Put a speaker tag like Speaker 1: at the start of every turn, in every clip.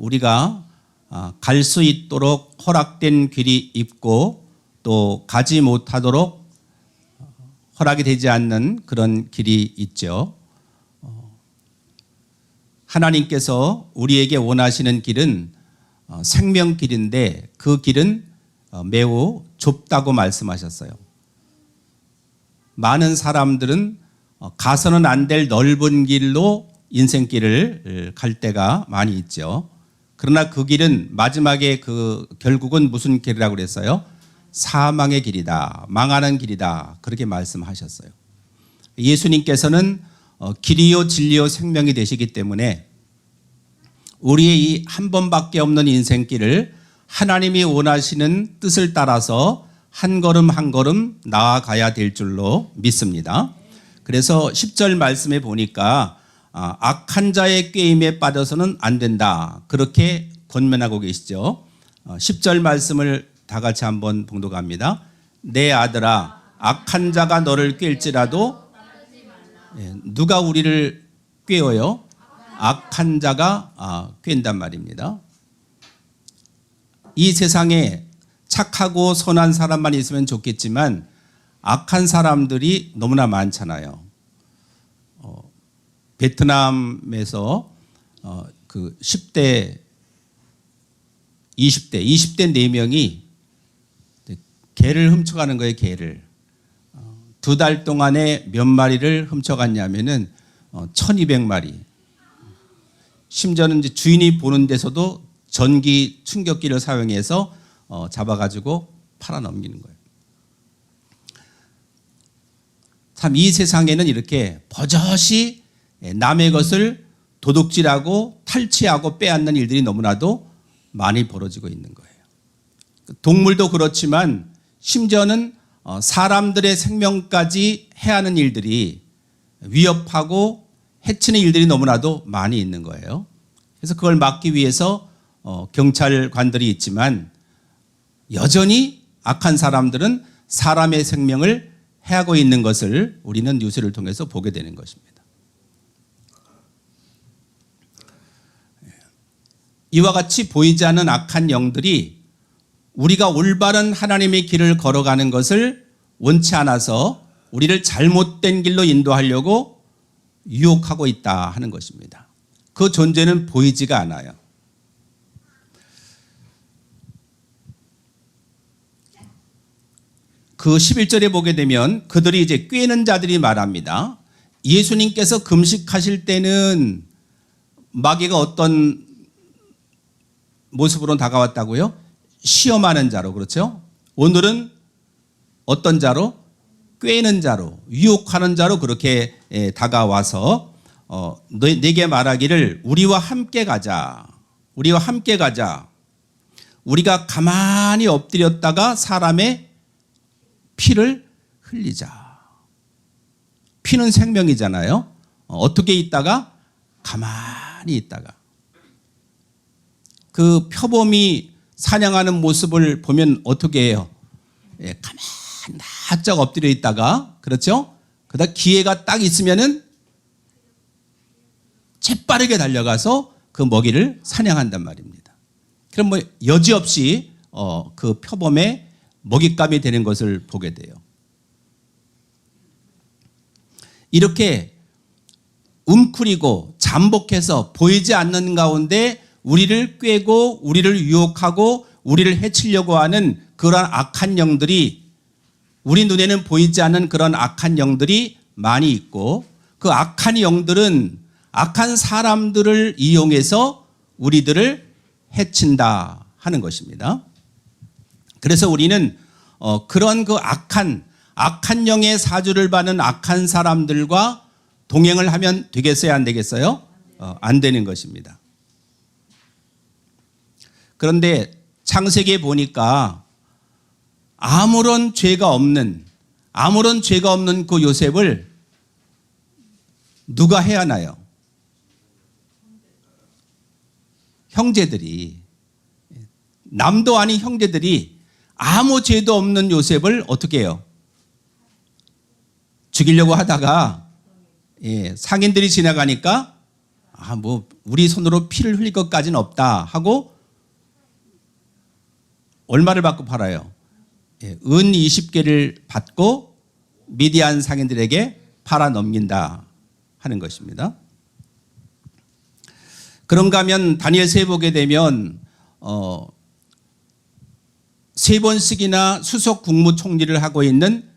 Speaker 1: 우리가 갈 수 있도록 허락된 길이 있고 또 가지 못하도록 허락이 되지 않는 그런 길이 있죠. 하나님께서 우리에게 원하시는 길은 생명길인데 그 길은 매우 좁다고 말씀하셨어요. 많은 사람들은 가서는 안 될 넓은 길로 인생길을 갈 때가 많이 있죠. 그러나 그 길은 마지막에 결국은 무슨 길이라고 그랬어요? 사망의 길이다, 망하는 길이다, 그렇게 말씀하셨어요. 예수님께서는 길이요 진리요 생명이 되시기 때문에 우리의 이 한 번밖에 없는 인생길을 하나님이 원하시는 뜻을 따라서 한 걸음 한 걸음 나아가야 될 줄로 믿습니다. 그래서 10절 말씀에 보니까 악한 자의 꾀임에 빠져서는 안 된다, 그렇게 권면하고 계시죠. 10절 말씀을 다 같이 한번 봉독합니다. 내 아들아, 악한 자가 너를 꾀일지라도, 누가 우리를 꾀어요? 악한 자가 꾀인단 말입니다. 이 세상에 착하고 선한 사람만 있으면 좋겠지만 악한 사람들이 너무나 많잖아요. 베트남에서 그 10대, 20대 4명이 개를 훔쳐가는 거예요. 개를 2달 동안에 몇 마리를 훔쳐갔냐면은 1200마리. 심지어는 이제 주인이 보는 데서도 전기 충격기를 사용해서 잡아가지고 팔아 넘기는 거예요. 참 이 세상에는 이렇게 버젓이 남의 것을 도둑질하고 탈취하고 빼앗는 일들이 너무나도 많이 벌어지고 있는 거예요. 동물도 그렇지만 심지어는 사람들의 생명까지 해하는 일들이, 위협하고 해치는 일들이 너무나도 많이 있는 거예요. 그래서 그걸 막기 위해서 경찰관들이 있지만 여전히 악한 사람들은 사람의 생명을 해하고 있는 것을 우리는 뉴스를 통해서 보게 되는 것입니다. 이와 같이 보이지 않는 악한 영들이 우리가 올바른 하나님의 길을 걸어가는 것을 원치 않아서 우리를 잘못된 길로 인도하려고 유혹하고 있다 하는 것입니다. 그 존재는 보이지가 않아요. 그 11절에 보게 되면 그들이 이제 꾀는 자들이 말합니다. 예수님께서 금식하실 때는 마귀가 어떤 모습으로 다가왔다고요? 시험하는 자로, 그렇죠? 오늘은 어떤 자로? 꾀는 자로, 유혹하는 자로 그렇게 다가와서 내게 말하기를 우리와 함께 가자. 우리와 함께 가자. 우리가 가만히 엎드렸다가 사람의 피를 흘리자. 피는 생명이잖아요. 어떻게 있다가? 가만히 있다가. 그 표범이 사냥하는 모습을 보면 어떻게 해요? 가만히 납작 엎드려 있다가, 그렇죠? 그러다 기회가 딱 있으면은 재빠르게 달려가서 그 먹이를 사냥한단 말입니다. 그럼 뭐 여지없이 그 표범의 먹잇감이 되는 것을 보게 돼요. 이렇게 움츠리고 잠복해서 보이지 않는 가운데 우리를 꾀고 우리를 유혹하고 우리를 해치려고 하는 그런 악한 영들이, 우리 눈에는 보이지 않는 그런 악한 영들이 많이 있고, 그 악한 영들은 악한 사람들을 이용해서 우리들을 해친다 하는 것입니다. 그래서 우리는 그런 그 악한 영의 사주를 받는 악한 사람들과 동행을 하면 되겠어요, 안 되겠어요? 안 되는 것입니다. 그런데 창세기에 보니까 아무런 죄가 없는 그 요셉을 누가 해하나요? 형제들이, 남도 아닌 형제들이 아무 죄도 없는 요셉을 어떻게 해요? 죽이려고 하다가 상인들이 지나가니까 뭐 우리 손으로 피를 흘릴 것까지는 없다 하고 얼마를 받고 팔아요? 은 20개를 받고 미디안 상인들에게 팔아 넘긴다 하는 것입니다. 그런가 하면 다니엘서에 보게 되면 3번씩이나 수석 국무총리를 하고 있는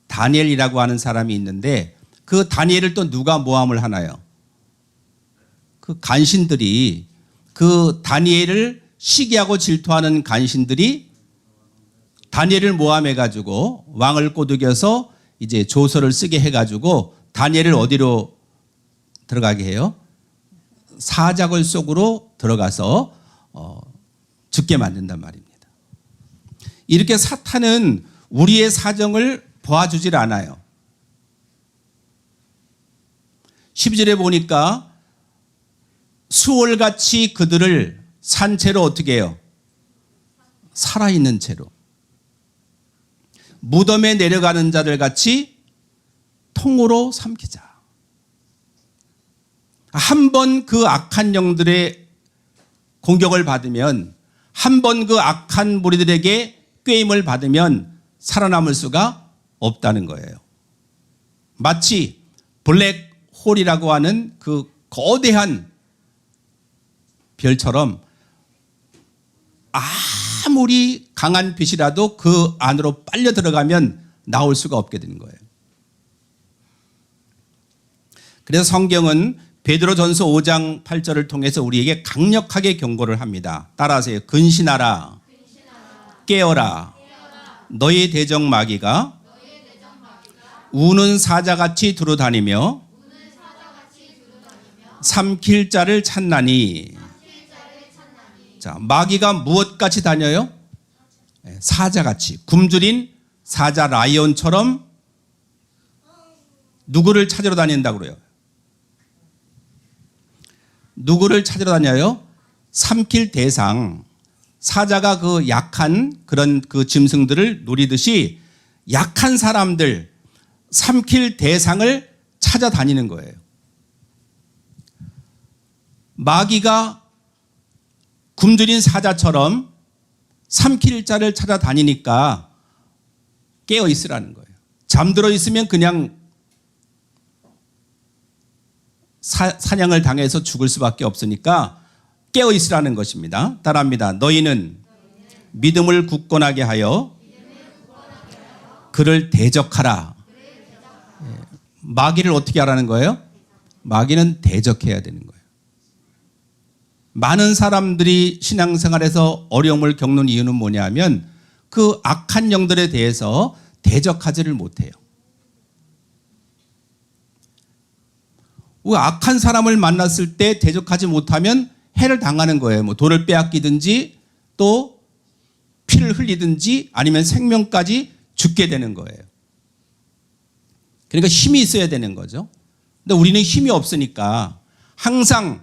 Speaker 1: 다니엘이라고 하는 사람이 있는데 그 다니엘을 또 누가 모함을 하나요? 그 간신들이 그 다니엘을 시기하고 질투하는 간신들이 다니엘을 모함해가지고 왕을 꼬드겨서 이제 조서를 쓰게 해가지고 다니엘을 어디로 들어가게 해요? 사자굴 속으로 들어가서 죽게 만든단 말입니다. 이렇게 사탄은 우리의 사정을 봐주질 않아요. 12절에 보니까 수월같이 그들을 산 채로 어떻게 해요? 살아있는 채로. 무덤에 내려가는 자들 같이 통으로 삼키자. 한 번 그 악한 영들의 공격을 받으면, 한 번 그 악한 무리들에게 꾀임을 받으면 살아남을 수가 없다는 거예요. 마치 블랙홀이라고 하는 그 거대한 별처럼 아무리 강한 빛이라도 그 안으로 빨려 들어가면 나올 수가 없게 되는 거예요. 그래서 성경은 베드로전서 5장 8절을 통해서 우리에게 강력하게 경고를 합니다. 따라하세요. 근신하라. 깨어라. 너희 대적 마귀가 우는 사자같이 두루다니며 삼킬 자를 찾나니. 자, 마귀가 무엇같이 다녀요? 사자같이. 굶주린 사자 라이온처럼 누구를 찾으러 다닌다고 그래요? 누구를 찾으러 다녀요? 삼킬 대상. 사자가 그 약한 그런 그 짐승들을 노리듯이 약한 사람들, 삼킬 대상을 찾아다니는 거예요. 마귀가 굶주린 사자처럼 삼킬 자를 찾아다니니까 깨어 있으라는 거예요. 잠들어 있으면 그냥 사냥을 당해서 죽을 수밖에 없으니까 깨어 있으라는 것입니다. 따라합니다. 너희는 믿음을 굳건하게 하여 그를 대적하라. 마귀를 어떻게 하라는 거예요? 마귀는 대적해야 되는 거예요. 많은 사람들이 신앙생활에서 어려움을 겪는 이유는 뭐냐면 그 악한 영들에 대해서 대적하지를 못해요. 악한 사람을 만났을 때 대적하지 못하면 해를 당하는 거예요. 뭐 돈을 빼앗기든지 또 피를 흘리든지 아니면 생명까지 죽게 되는 거예요. 그러니까 힘이 있어야 되는 거죠. 근데 우리는 힘이 없으니까 항상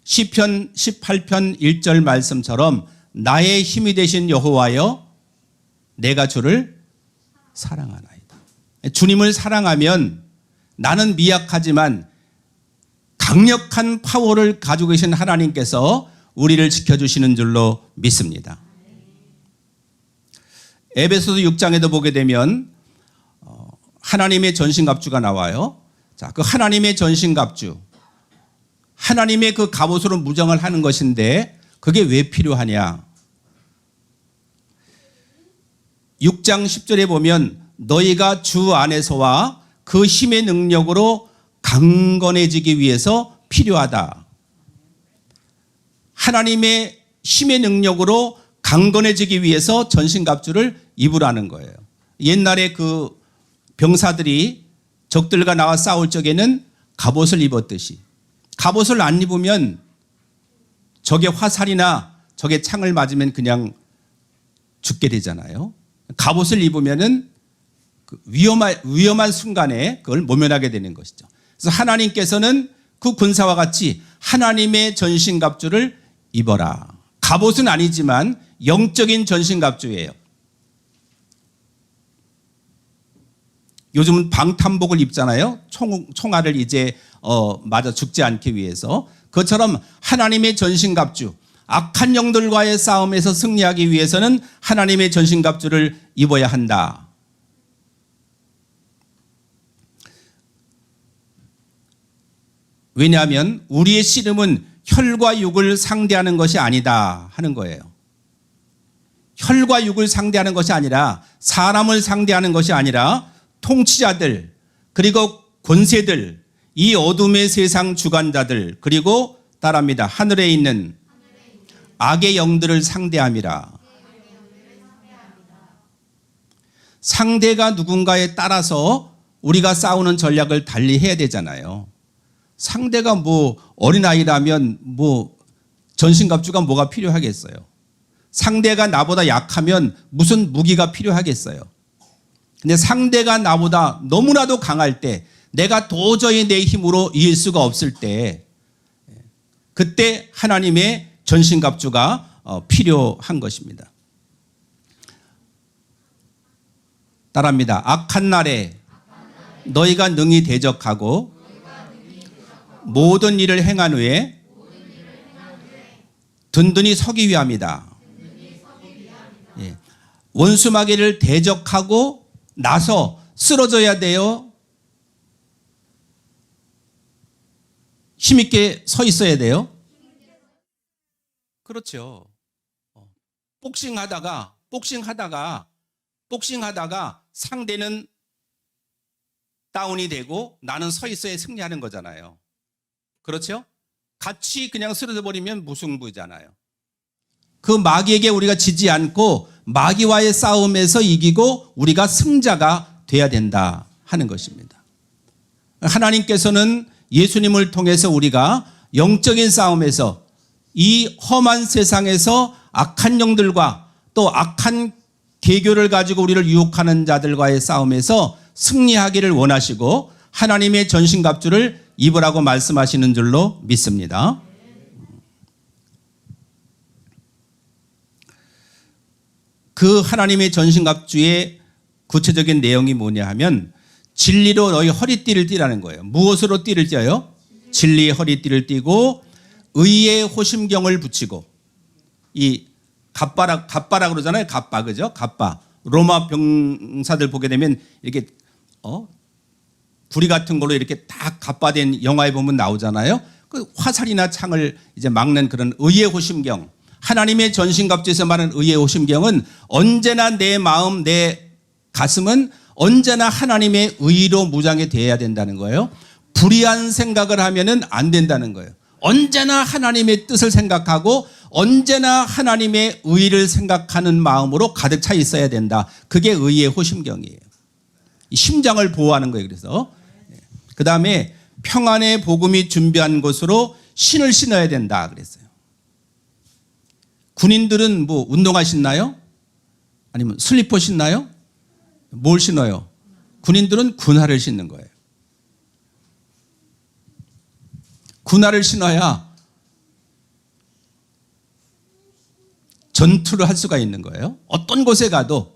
Speaker 1: 시편 18편 1절 말씀처럼 나의 힘이 되신 여호와여 내가 주를 사랑하나이다. 주님을 사랑하면 나는 미약하지만 강력한 파워를 가지고 계신 하나님께서 우리를 지켜주시는 줄로 믿습니다. 에베소서 6장에도 보게 되면 하나님의 전신갑주가 나와요. 자, 그 하나님의 전신갑주, 하나님의 그 갑옷으로 무장을 하는 것인데 그게 왜 필요하냐? 6장 10절에 보면 너희가 주 안에서와 그 힘의 능력으로 강건해지기 위해서 필요하다. 하나님의 힘의 능력으로 강건해지기 위해서 전신갑주를 입으라는 거예요. 옛날에 그 병사들이 적들과 나와 싸울 적에는 갑옷을 입었듯이 갑옷을 안 입으면 적의 화살이나 적의 창을 맞으면 그냥 죽게 되잖아요. 갑옷을 입으면은 위험한 순간에 그걸 모면하게 되는 것이죠. 그래서 하나님께서는 그 군사와 같이 하나님의 전신갑주를 입어라. 갑옷은 아니지만 영적인 전신갑주예요. 요즘은 방탄복을 입잖아요. 총알을 이제 맞아 죽지 않기 위해서. 그것처럼 하나님의 전신갑주, 악한 영들과의 싸움에서 승리하기 위해서는 하나님의 전신갑주를 입어야 한다. 왜냐하면 우리의 씨름은 혈과 육을 상대하는 것이 아니다 하는 거예요. 혈과 육을 상대하는 것이 아니라, 사람을 상대하는 것이 아니라 통치자들, 그리고 권세들, 이 어둠의 세상 주관자들, 그리고 따라합니다. 하늘에 있는 악의 영들을 상대함이라. 상대가 누군가에 따라서 우리가 싸우는 전략을 달리 해야 되잖아요. 상대가 뭐 어린아이라면 뭐 전신갑주가 뭐가 필요하겠어요. 상대가 나보다 약하면 무슨 무기가 필요하겠어요. 근데 상대가 나보다 너무나도 강할 때, 내가 도저히 내 힘으로 이길 수가 없을 때, 그때 하나님의 전신갑주가 필요한 것입니다. 따라합니다. 악한 날에 너희가 능히 대적하고 모든 일을 행한 후에 든든히 서기 위함이다. 예. 원수마귀를 대적하고 나서 쓰러져야 돼요? 힘있게 서 있어야 돼요? 그렇죠. 복싱하다가 상대는 다운이 되고 나는 서 있어야 승리하는 거잖아요. 그렇죠? 같이 그냥 쓰러져 버리면 무승부잖아요. 그 마귀에게 우리가 지지 않고 마귀와의 싸움에서 이기고 우리가 승자가 돼야 된다 하는 것입니다. 하나님께서는 예수님을 통해서 우리가 영적인 싸움에서 이 험한 세상에서 악한 영들과 또 악한 계교를 가지고 우리를 유혹하는 자들과의 싸움에서 승리하기를 원하시고 하나님의 전신갑주를 입으라고 말씀하시는 줄로 믿습니다. 그 하나님의 전신갑주의 구체적인 내용이 뭐냐 하면 진리로 너희 허리띠를 띠라는 거예요. 무엇으로 띠를 띠어요? 진리의 허리띠를 띠고 의의 호심경을 붙이고, 이 갑바라 그러잖아요. 갑바, 그죠? 갑바. 로마 병사들 보게 되면 이렇게 구리 같은 걸로 이렇게 딱 갑바된 영화에 보면 나오잖아요. 그 화살이나 창을 이제 막는 그런 의의 호심경. 하나님의 전신갑주에서 말하는 의의 호심경은 언제나 내 마음, 내 가슴은 언제나 하나님의 의로 무장이 되어야 된다는 거예요. 불의한 생각을 하면은 안 된다는 거예요. 언제나 하나님의 뜻을 생각하고 언제나 하나님의 의를 생각하는 마음으로 가득 차 있어야 된다. 그게 의의 호심경이에요. 심장을 보호하는 거예요. 그래서 그 다음에 평안의 복음이 준비한 곳으로 신을 신어야 된다 그랬어요. 군인들은 뭐 운동화 신나요? 아니면 슬리퍼 신나요? 뭘 신어요? 군인들은 군화를 신는 거예요. 군화를 신어야 전투를 할 수가 있는 거예요. 어떤 곳에 가도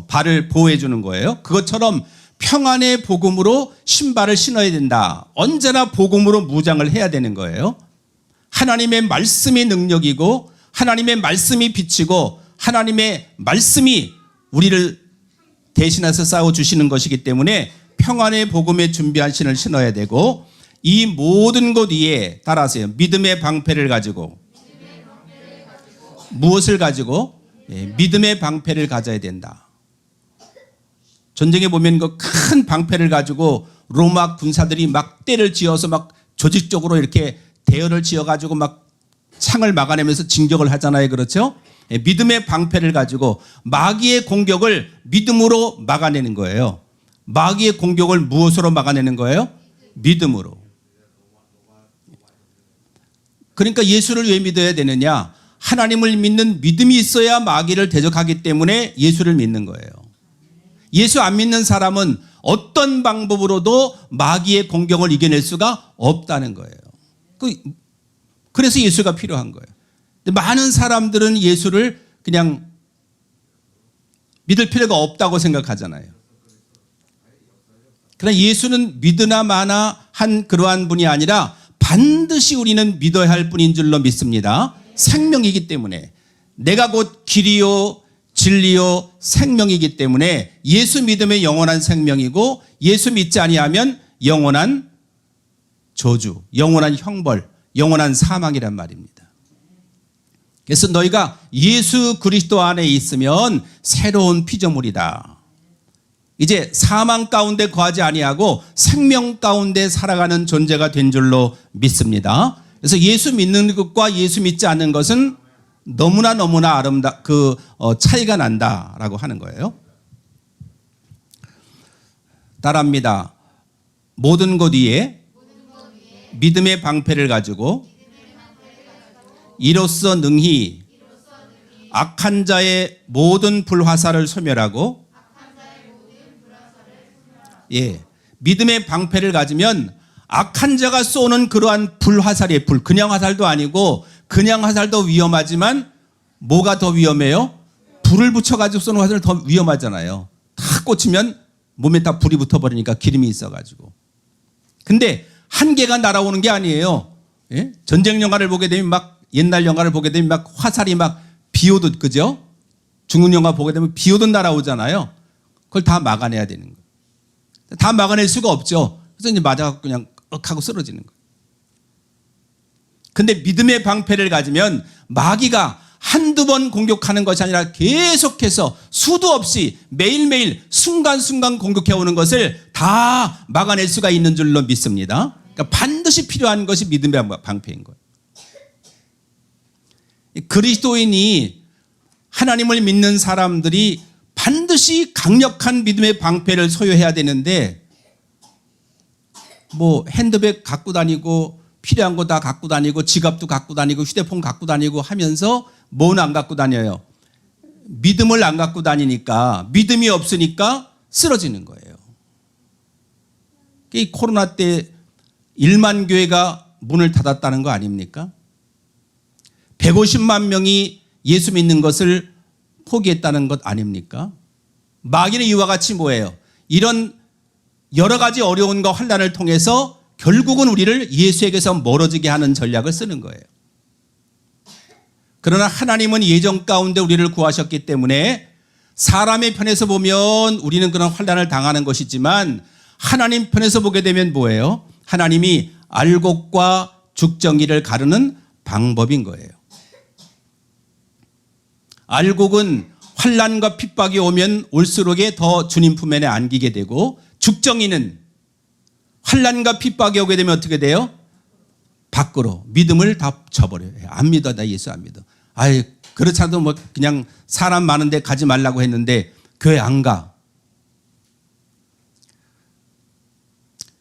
Speaker 1: 발을 보호해 주는 거예요. 그것처럼 평안의 복음으로 신발을 신어야 된다. 언제나 복음으로 무장을 해야 되는 거예요. 하나님의 말씀이 능력이고 하나님의 말씀이 빛이고 하나님의 말씀이 우리를 대신해서 싸워주시는 것이기 때문에 평안의 복음에 준비한 신을 신어야 되고, 이 모든 것 위에 따라하세요. 믿음의 방패를 가지고. 무엇을 가지고? 믿음의 방패를 가져야 된다. 전쟁에 보면 그 큰 방패를 가지고 로마 군사들이 막 떼를 지어서 막 조직적으로 이렇게 대열을 지어가지고 막 창을 막아내면서 진격을 하잖아요. 그렇죠? 믿음의 방패를 가지고 마귀의 공격을 믿음으로 막아내는 거예요. 마귀의 공격을 무엇으로 막아내는 거예요? 믿음으로. 그러니까 예수를 왜 믿어야 되느냐? 하나님을 믿는 믿음이 있어야 마귀를 대적하기 때문에 예수를 믿는 거예요. 예수 안 믿는 사람은 어떤 방법으로도 마귀의 공격을 이겨낼 수가 없다는 거예요. 그래서 예수가 필요한 거예요. 근데 많은 사람들은 예수를 그냥 믿을 필요가 없다고 생각하잖아요. 그러나 예수는 믿으나 마나 한 그러한 분이 아니라 반드시 우리는 믿어야 할 분인 줄로 믿습니다. 생명이기 때문에. 내가 곧 길이요 진리요 생명이기 때문에 예수 믿음의 영원한 생명이고, 예수 믿지 아니하면 영원한 저주, 영원한 형벌, 영원한 사망이란 말입니다. 그래서 너희가 예수 그리스도 안에 있으면 새로운 피조물이다. 이제 사망 가운데 거하지 아니하고 생명 가운데 살아가는 존재가 된 줄로 믿습니다. 그래서 예수 믿는 것과 예수 믿지 않는 것은 너무나 차이가 난다라고 하는 거예요. 따라합니다. 모든 것 위에 믿음의 방패를 가지고 이로써 능히 악한 자의 모든 불화살을 소멸하고, 믿음의 방패를 가지면 악한 자가 쏘는 그러한 불화살의 불, 그냥 화살도 아니고, 그냥 화살도 위험하지만 뭐가 더 위험해요? 불을 붙여가지고 쏘는 화살은 더 위험하잖아요. 다 꽂히면 몸에 다 불이 붙어버리니까, 기름이 있어가지고. 근데 한 개가 날아오는 게 아니에요. 전쟁 영화를 보게 되면 옛날 영화를 보게 되면 화살이 비 오듯, 그죠? 중국 영화 보게 되면 비 오듯 날아오잖아요. 그걸 다 막아내야 되는 거예요. 다 막아낼 수가 없죠. 그래서 이제 맞아갖고 그냥 하고 쓰러지는 거예요. 근데 믿음의 방패를 가지면 마귀가 한두 번 공격하는 것이 아니라 계속해서 수도 없이 매일매일 순간순간 공격해오는 것을 다 막아낼 수가 있는 줄로 믿습니다. 그러니까 반드시 필요한 것이 믿음의 방패인 거예요. 그리스도인이, 하나님을 믿는 사람들이 반드시 강력한 믿음의 방패를 소유해야 되는데, 핸드백 갖고 다니고 필요한 거 다 갖고 다니고 지갑도 갖고 다니고 휴대폰 갖고 다니고 하면서 뭐는 안 갖고 다녀요? 믿음을 안 갖고 다니니까, 믿음이 없으니까 쓰러지는 거예요. 이 코로나 때 1만 교회가 문을 닫았다는 거 아닙니까? 150만 명이 예수 믿는 것을 포기했다는 것 아닙니까? 마귀는 이와 같이 뭐예요? 이런 여러 가지 어려움과 환난을 통해서 결국은 우리를 예수에게서 멀어지게 하는 전략을 쓰는 거예요. 그러나 하나님은 예정 가운데 우리를 구하셨기 때문에 사람의 편에서 보면 우리는 그런 환난을 당하는 것이지만, 하나님 편에서 보게 되면 뭐예요? 하나님이 알곡과 죽정이를 가르는 방법인 거예요. 알곡은 환난과 핍박이 오면 올수록에 더 주님 품 안에 안기게 되고, 죽정이는 환난과 핍박이 오게 되면 어떻게 돼요? 밖으로 믿음을 다 쳐버려요. 안 믿어, 나 예수 안 믿어. 그렇지 않아도 그냥 사람 많은데 가지 말라고 했는데 교회 안 가.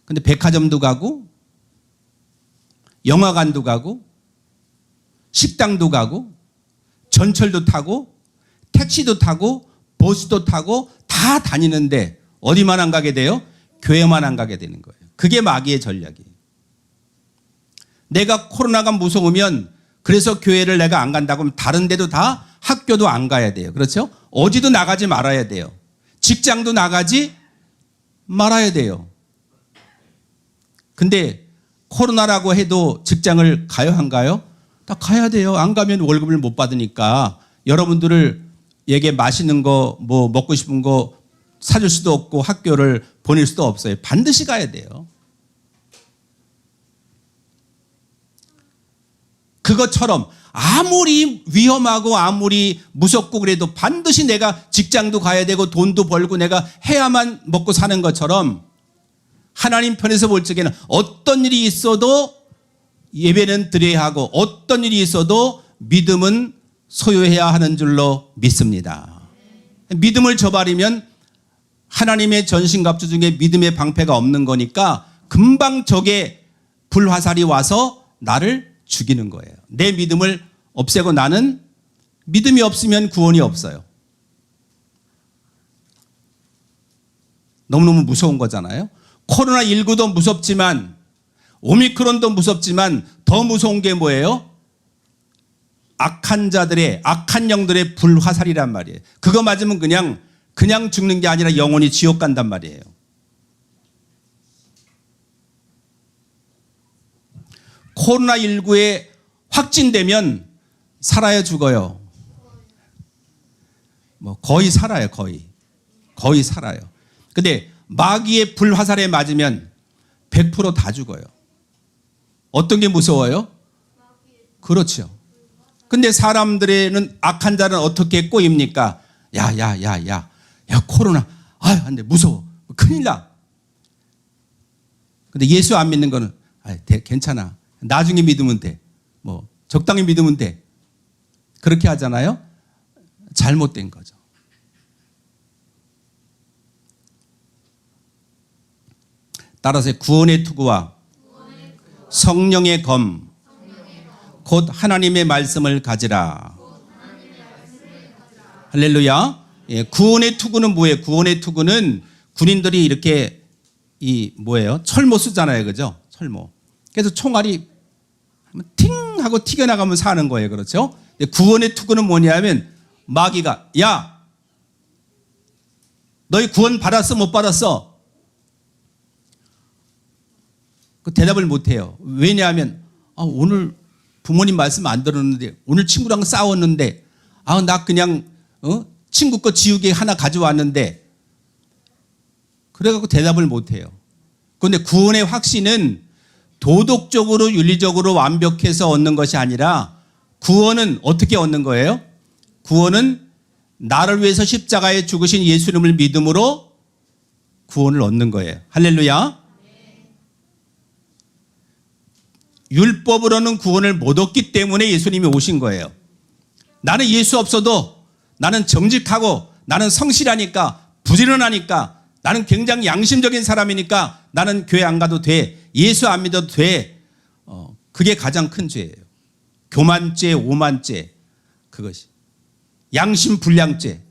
Speaker 1: 근데 백화점도 가고, 영화관도 가고, 식당도 가고, 전철도 타고, 택시도 타고, 버스도 타고 다 다니는데 어디만 안 가게 돼요? 교회만 안 가게 되는 거예요. 그게 마귀의 전략이에요. 내가 코로나가 무서우면, 그래서 교회를 내가 안 간다고 하면 다른 데도 다, 학교도 안 가야 돼요. 그렇죠? 어디도 나가지 말아야 돼요. 직장도 나가지 말아야 돼요. 근데 코로나라고 해도 직장을 가요, 안 가요? 다 가야 돼요. 안 가면 월급을 못 받으니까 여러분들에게 맛있는 거, 먹고 싶은 거 사줄 수도 없고 학교를 보낼 수도 없어요. 반드시 가야 돼요. 그것처럼 아무리 위험하고 아무리 무섭고 그래도 반드시 내가 직장도 가야 되고 돈도 벌고 내가 해야만 먹고 사는 것처럼, 하나님 편에서 볼 적에는 어떤 일이 있어도 예배는 드려야 하고, 어떤 일이 있어도 믿음은 소유해야 하는 줄로 믿습니다. 믿음을 저버리면 하나님의 전신갑주 중에 믿음의 방패가 없는 거니까 금방 적의 불화살이 와서 나를 죽이는 거예요. 내 믿음을 없애고, 나는 믿음이 없으면 구원이 없어요. 너무너무 무서운 거잖아요. 코로나19도 무섭지만, 오미크론도 무섭지만 더 무서운 게 뭐예요? 악한 자들의, 악한 영들의 불화살이란 말이에요. 그거 맞으면 그냥 죽는 게 아니라 영원히 지옥 간단 말이에요. 코로나19에 확진되면 살아요, 죽어요? 뭐 거의 살아요, 거의 살아요. 근데 마귀의 불화살에 맞으면 100% 다 죽어요. 어떤 게 무서워요? 그렇죠. 근데 사람들에는 악한 자는 어떻게 꼬입니까? 야, 코로나. 안 돼, 무서워. 큰일 나. 근데 예수 안 믿는 거는, 괜찮아. 나중에 믿으면 돼. 뭐, 적당히 믿으면 돼. 그렇게 하잖아요? 잘못된 거죠. 따라서 구원의 투구와 성령의 검, 곧 하나님의 말씀을 가지라. 할렐루야. 예, 구원의 투구는 뭐예요? 구원의 투구는 군인들이 이렇게 철모 쓰잖아요. 그죠? 철모. 그래서 총알이 팅 하고 튀겨나가면 사는 거예요. 그렇죠? 구원의 투구는 뭐냐면 마귀가 야, 너희 구원 받았어? 못 받았어? 그 대답을 못 해요. 왜냐하면 오늘 부모님 말씀 안 들었는데, 오늘 친구랑 싸웠는데, 나 그냥 친구 거 지우개 하나 가져왔는데, 그래갖고 대답을 못 해요. 그런데 구원의 확신은 도덕적으로 윤리적으로 완벽해서 얻는 것이 아니라, 구원은 어떻게 얻는 거예요? 구원은 나를 위해서 십자가에 죽으신 예수님을 믿음으로 구원을 얻는 거예요. 할렐루야. 율법으로는 구원을 못 얻기 때문에 예수님이 오신 거예요. 나는 예수 없어도, 나는 정직하고, 나는 성실하니까, 부지런하니까, 나는 굉장히 양심적인 사람이니까 나는 교회 안 가도 돼. 예수 안 믿어도 돼. 그게 가장 큰 죄예요. 교만죄, 오만죄, 그것이. 양심 불량죄.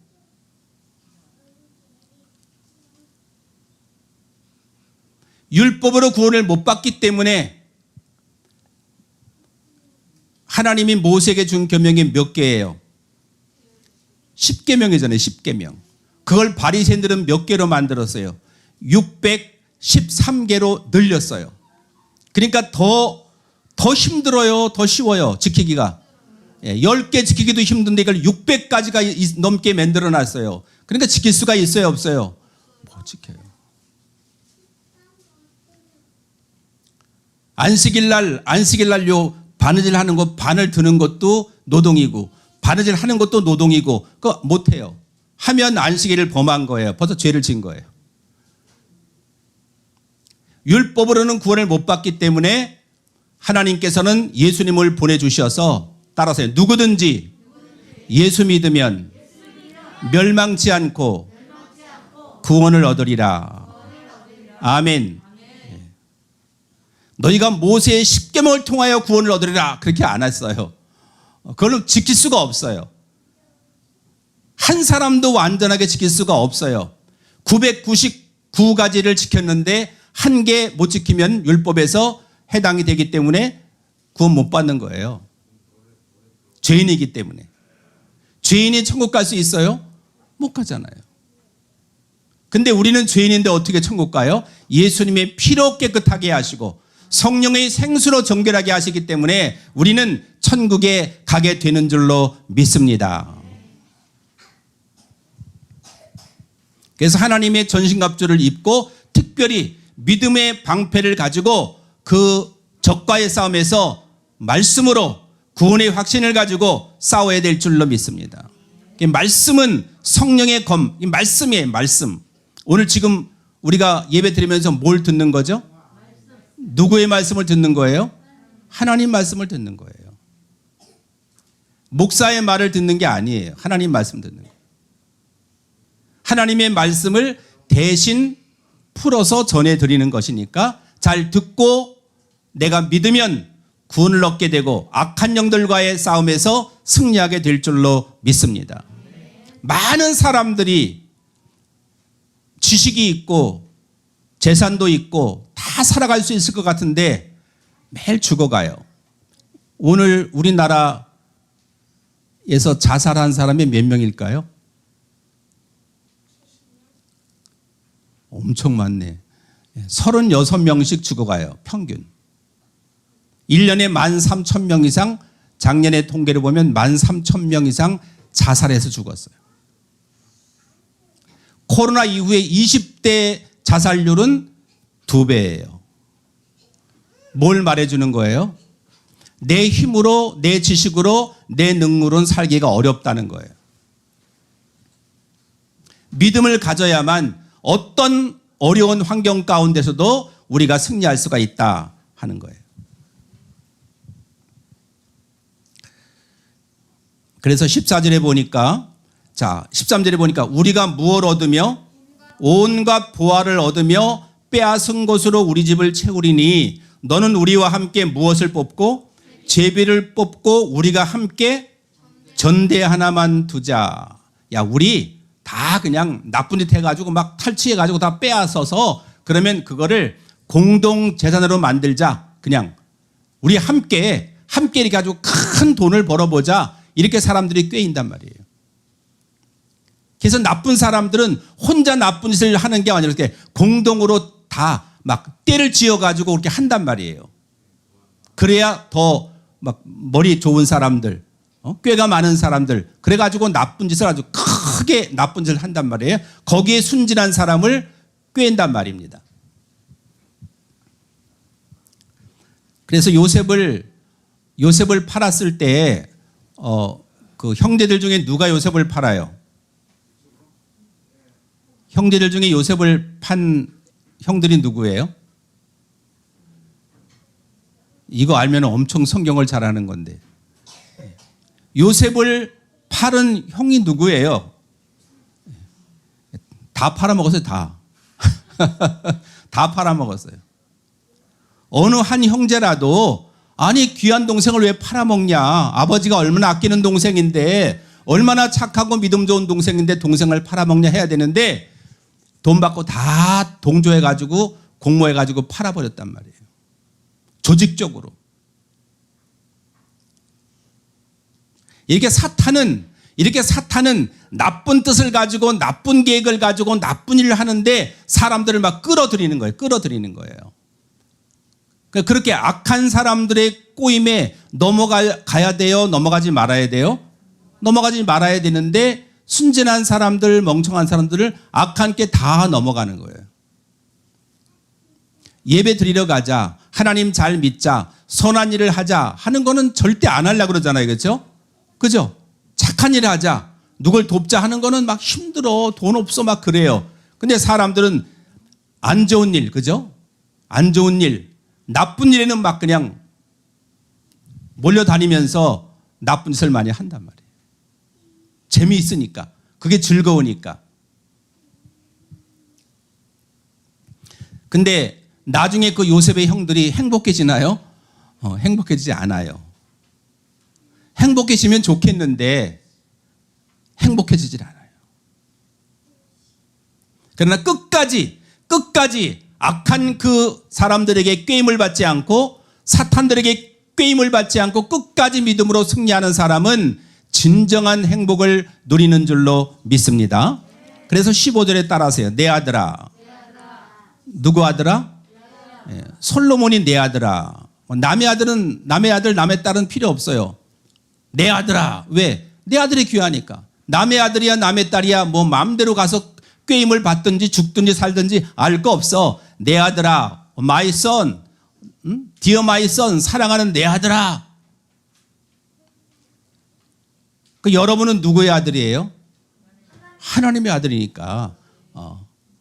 Speaker 1: 율법으로 구원을 못 받기 때문에 하나님이 모세에게 준 계명이 몇 개예요? 10계명이잖아요. 10계명. 그걸 바리새인들은 몇 개로 만들었어요? 613개로 늘렸어요. 그러니까 더 힘들어요. 더 쉬워요. 지키기가. 10개 지키기도 힘든데 이걸 600까지가 넘게 만들어놨어요. 그러니까 지킬 수가 있어요? 없어요? 못 지켜요. 안식일 날 바느질 하는 거, 바늘 드는 것도 노동이고, 바느질 하는 것도 노동이고, 그거 못해요. 하면 안식일을 범한 거예요. 벌써 죄를 지은 거예요. 율법으로는 구원을 못 받기 때문에 하나님께서는 예수님을 보내주셔서, 따라서 누구든지 예수 믿으면 멸망치 않고 구원을 얻으리라. 아멘. 너희가 모세의 10계명을 통하여 구원을 얻으리라. 그렇게 안 했어요. 그걸 지킬 수가 없어요. 한 사람도 완전하게 지킬 수가 없어요. 999가지를 지켰는데 한 개 못 지키면 율법에서 해당이 되기 때문에 구원 못 받는 거예요. 죄인이기 때문에. 죄인이 천국 갈 수 있어요? 못 가잖아요. 근데 우리는 죄인인데 어떻게 천국 가요? 예수님의 피로 깨끗하게 하시고 성령의 생수로 정결하게 하시기 때문에 우리는 천국에 가게 되는 줄로 믿습니다. 그래서 하나님의 전신갑주를 입고 특별히 믿음의 방패를 가지고 그 적과의 싸움에서 말씀으로 구원의 확신을 가지고 싸워야 될 줄로 믿습니다. 말씀은 성령의 검, 말씀이에요. 말씀. 오늘 지금 우리가 예배 드리면서 뭘 듣는 거죠? 누구의 말씀을 듣는 거예요? 하나님 말씀을 듣는 거예요. 목사의 말을 듣는 게 아니에요. 하나님 말씀 듣는 거예요. 하나님의 말씀을 대신 풀어서 전해드리는 것이니까 잘 듣고 내가 믿으면 구원을 얻게 되고 악한 영들과의 싸움에서 승리하게 될 줄로 믿습니다. 많은 사람들이 지식이 있고 재산도 있고 다 살아갈 수 있을 것 같은데 매일 죽어가요. 오늘 우리나라에서 자살한 사람이 몇 명일까요? 엄청 많네. 36명씩 죽어가요. 평균. 1년에 13,000명 이상, 작년에 통계를 보면 13,000명 이상 자살해서 죽었어요. 코로나 이후에 20대 자살률은 2배예요. 뭘 말해주는 거예요? 내 힘으로, 내 지식으로, 내 능력으로는 살기가 어렵다는 거예요. 믿음을 가져야만 어떤 어려운 환경 가운데서도 우리가 승리할 수가 있다 하는 거예요. 그래서 14절에 보니까, 자, 13절에 보니까 우리가 무엇을 얻으며 온갖 보화를 얻으며 빼앗은 것으로 우리 집을 채우리니 너는 우리와 함께 무엇을 뽑고 제비를 뽑고 우리가 함께 전대 하나만 두자. 야, 우리 다 그냥 나쁜 짓 해가지고 막 탈취해가지고 다 빼앗아서 그러면 그거를 공동 재산으로 만들자. 그냥 우리 함께 이렇게 가지고 큰 돈을 벌어보자. 이렇게 사람들이 꾀인단 말이에요. 그래서 나쁜 사람들은 혼자 나쁜 짓을 하는 게 아니라 이렇게 공동으로 다 막 떼를 지어가지고 그렇게 한단 말이에요. 그래야 더 막 머리 좋은 사람들, 꾀가 많은 사람들, 그래가지고 나쁜 짓을 아주 크게 나쁜 짓을 한단 말이에요. 거기에 순진한 사람을 꾀인단 말입니다. 그래서 요셉을 팔았을 때 그 형제들 중에 누가 요셉을 팔아요? 형제들 중에 요셉을 판 형들이 누구예요? 이거 알면 엄청 성경을 잘 아는 건데. 요셉을 팔은 형이 누구예요? 다 팔아먹었어요, 다. 다 팔아먹었어요. 어느 한 형제라도 아니 귀한 동생을 왜 팔아먹냐. 아버지가 얼마나 아끼는 동생인데 얼마나 착하고 믿음 좋은 동생인데 동생을 팔아먹냐 해야 되는데 돈 받고 다 동조해가지고 공모해가지고 팔아버렸단 말이에요. 조직적으로. 이렇게 사탄은 나쁜 뜻을 가지고 나쁜 계획을 가지고 나쁜 일을 하는데 사람들을 막 끌어들이는 거예요. 그렇게 악한 사람들의 꼬임에 넘어가야 돼요? 넘어가지 말아야 돼요? 넘어가지 말아야 되는데 순진한 사람들, 멍청한 사람들을 악한 게 다 넘어가는 거예요. 예배 드리러 가자, 하나님 잘 믿자, 선한 일을 하자 하는 거는 절대 안 하려고 그러잖아요. 그렇죠? 그죠? 착한 일을 하자, 누굴 돕자 하는 거는 막 힘들어, 돈 없어 막 그래요. 근데 사람들은 안 좋은 일, 그죠? 안 좋은 일, 나쁜 일에는 막 그냥 몰려다니면서 나쁜 짓을 많이 한단 말이에요. 재미있으니까. 그게 즐거우니까. 근데 나중에 그 요셉의 형들이 행복해지나요? 행복해지지 않아요. 행복해지면 좋겠는데 행복해지질 않아요. 그러나 끝까지 악한 그 사람들에게 꾀임을 받지 않고 사탄들에게 꾀임을 받지 않고 끝까지 믿음으로 승리하는 사람은 진정한 행복을 누리는 줄로 믿습니다. 그래서 15절에 따라서요. 내 아들아. 누구 아들아? 솔로몬이 내 아들아. 남의 아들은 남의 아들 남의 딸은 필요 없어요. 내 아들아. 왜? 내 아들이 귀하니까. 남의 아들이야 남의 딸이야 뭐 마음대로 가서 꾀임을 받든지 죽든지 살든지 알 거 없어. 내 아들아. my son. dear my son. 사랑하는 내 아들아. 그 여러분은 누구의 아들이에요? 하나님의 아들이니까.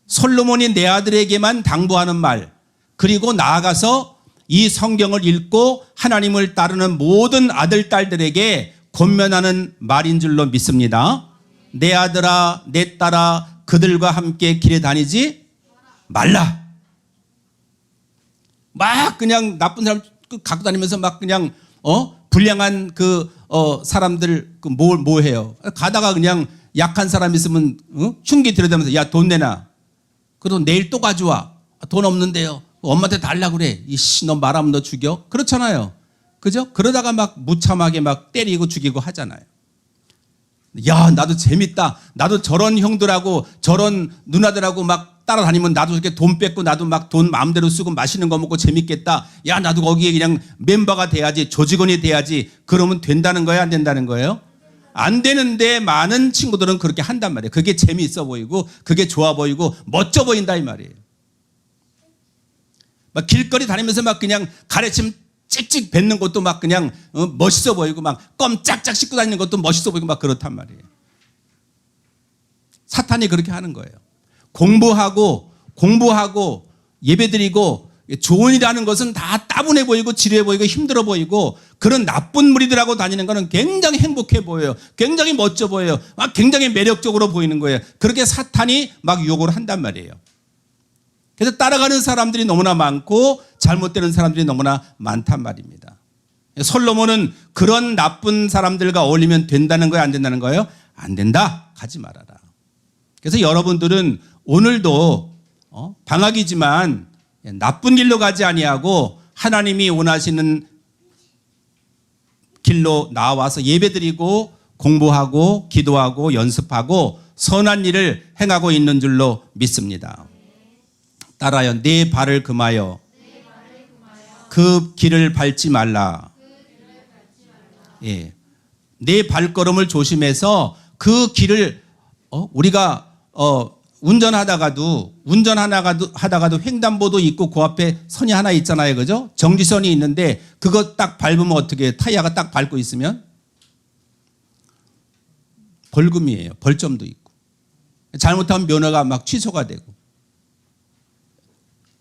Speaker 1: 솔로몬이 내 아들에게만 당부하는 말, 그리고 나아가서 이 성경을 읽고 하나님을 따르는 모든 아들, 딸들에게 권면하는 말인 줄로 믿습니다. 내 아들아, 내 딸아, 그들과 함께 길에 다니지 말라. 막 그냥 나쁜 사람 갖고 다니면서 막 그냥 불량한 사람들 뭐 해요? 가다가 그냥 약한 사람 있으면 흉기 들여다면서 야 돈 내놔. 그럼 내일 또 가져와. 돈 없는데요. 엄마한테 달라고 그래. 이씨 너 말하면 너 죽여. 그렇잖아요. 그죠? 그러다가 막 무참하게 막 때리고 죽이고 하잖아요. 야, 나도 재밌다. 나도 저런 형들하고 저런 누나들하고 막 따라다니면 나도 이렇게 돈 뺏고 나도 막 돈 마음대로 쓰고 맛있는 거 먹고 재밌겠다. 야, 나도 거기에 그냥 멤버가 돼야지, 조직원이 돼야지. 그러면 된다는 거예요, 안 된다는 거예요? 안 되는데 많은 친구들은 그렇게 한단 말이에요. 그게 재미있어 보이고 그게 좋아 보이고 멋져 보인다 이 말이에요. 막 길거리 다니면서 막 그냥 가래침 찍찍 뱉는 것도 막 그냥 멋있어 보이고 막 껌 짝짝 씹고 다니는 것도 멋있어 보이고 막 그렇단 말이에요. 사탄이 그렇게 하는 거예요. 공부하고 예배드리고 좋은 일하는 것은 다 따분해 보이고 지루해 보이고 힘들어 보이고 그런 나쁜 무리들하고 다니는 것은 굉장히 행복해 보여요. 굉장히 멋져 보여요. 막 굉장히 매력적으로 보이는 거예요. 그렇게 사탄이 막 유혹을 한단 말이에요. 그래서 따라가는 사람들이 너무나 많고 잘못되는 사람들이 너무나 많단 말입니다. 솔로몬은 그런 나쁜 사람들과 어울리면 된다는 거예요, 안 된다는 거예요? 안 된다. 가지 말아라. 그래서 여러분들은 오늘도 방학이지만 나쁜 길로 가지 아니하고 하나님이 원하시는 길로 나와서 예배드리고 공부하고 기도하고 연습하고 선한 일을 행하고 있는 줄로 믿습니다. 따라요. 내 발을 금하여 그 길을 밟지 말라. 예. 내 발걸음을 조심해서 그 길을 우리가 운전하다가도 횡단보도 있고 그 앞에 선이 하나 있잖아요. 그죠? 정지선이 있는데 그거 딱 밟으면 어떻게 해요? 타이어가 딱 밟고 있으면 벌금이에요. 벌점도 있고. 잘못하면 면허가 막 취소가 되고.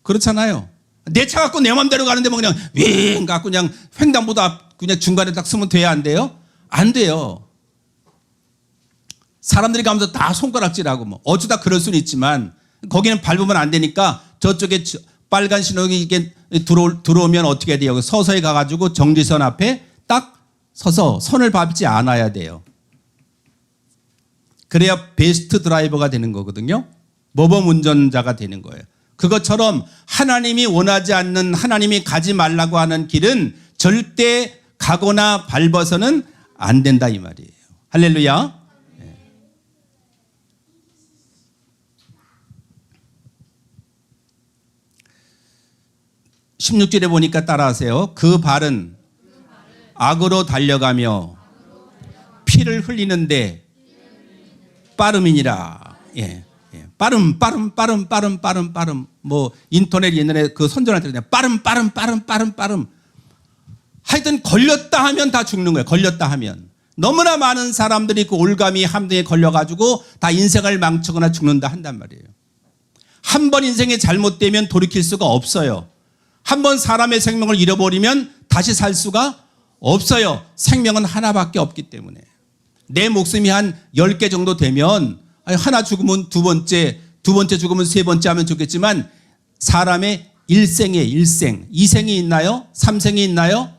Speaker 1: 그렇잖아요. 내 차 갖고 내 맘대로 가는데 뭐 그냥 윙 갖고 그냥 횡단보도 앞 그냥 중간에 딱 쓰면 돼야 안 돼요? 안 돼요. 사람들이 가면서 다 손가락질하고 뭐 어쩌다 그럴 수는 있지만 거기는 밟으면 안 되니까 저쪽에 빨간 신호기 이게 들어오면 어떻게 해야 돼요? 서서히 가가지고 정지선 앞에 딱 서서 선을 밟지 않아야 돼요. 그래야 베스트 드라이버가 되는 거거든요. 모범 운전자가 되는 거예요. 그것처럼 하나님이 원하지 않는 하나님이 가지 말라고 하는 길은 절대 가거나 밟아서는 안 된다 이 말이에요. 할렐루야. 16절에 보니까 따라하세요. 그 발은 악으로 달려가며 피를 흘리는데 빠름이니라. 예. 빠름. 뭐 인터넷 옛날에 그 선전할 때 그냥 빠름. 하여튼 걸렸다 하면 다 죽는 거예요. 걸렸다 하면. 너무나 많은 사람들이 그 올가미 함정에 걸려가지고 다 인생을 망치거나 죽는다 한단 말이에요. 한 번 인생이 잘못되면 돌이킬 수가 없어요. 한 번 사람의 생명을 잃어버리면 다시 살 수가 없어요. 생명은 하나밖에 없기 때문에. 내 목숨이 한 10개 정도 되면 하나 죽으면 두 번째 죽으면 세 번째 하면 좋겠지만 사람의 일생이에요. 일생. 이생이 있나요? 삼생이 있나요?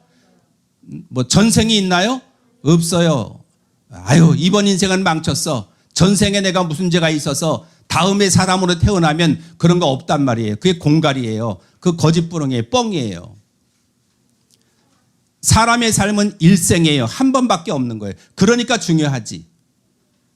Speaker 1: 뭐 전생이 있나요? 없어요. 아유, 이번 인생은 망쳤어. 전생에 내가 무슨 죄가 있어서 다음에 사람으로 태어나면 그런 거 없단 말이에요. 그게 공갈이에요. 그 거짓부렁이에요. 뻥이에요. 사람의 삶은 일생이에요. 한 번밖에 없는 거예요. 그러니까 중요하지.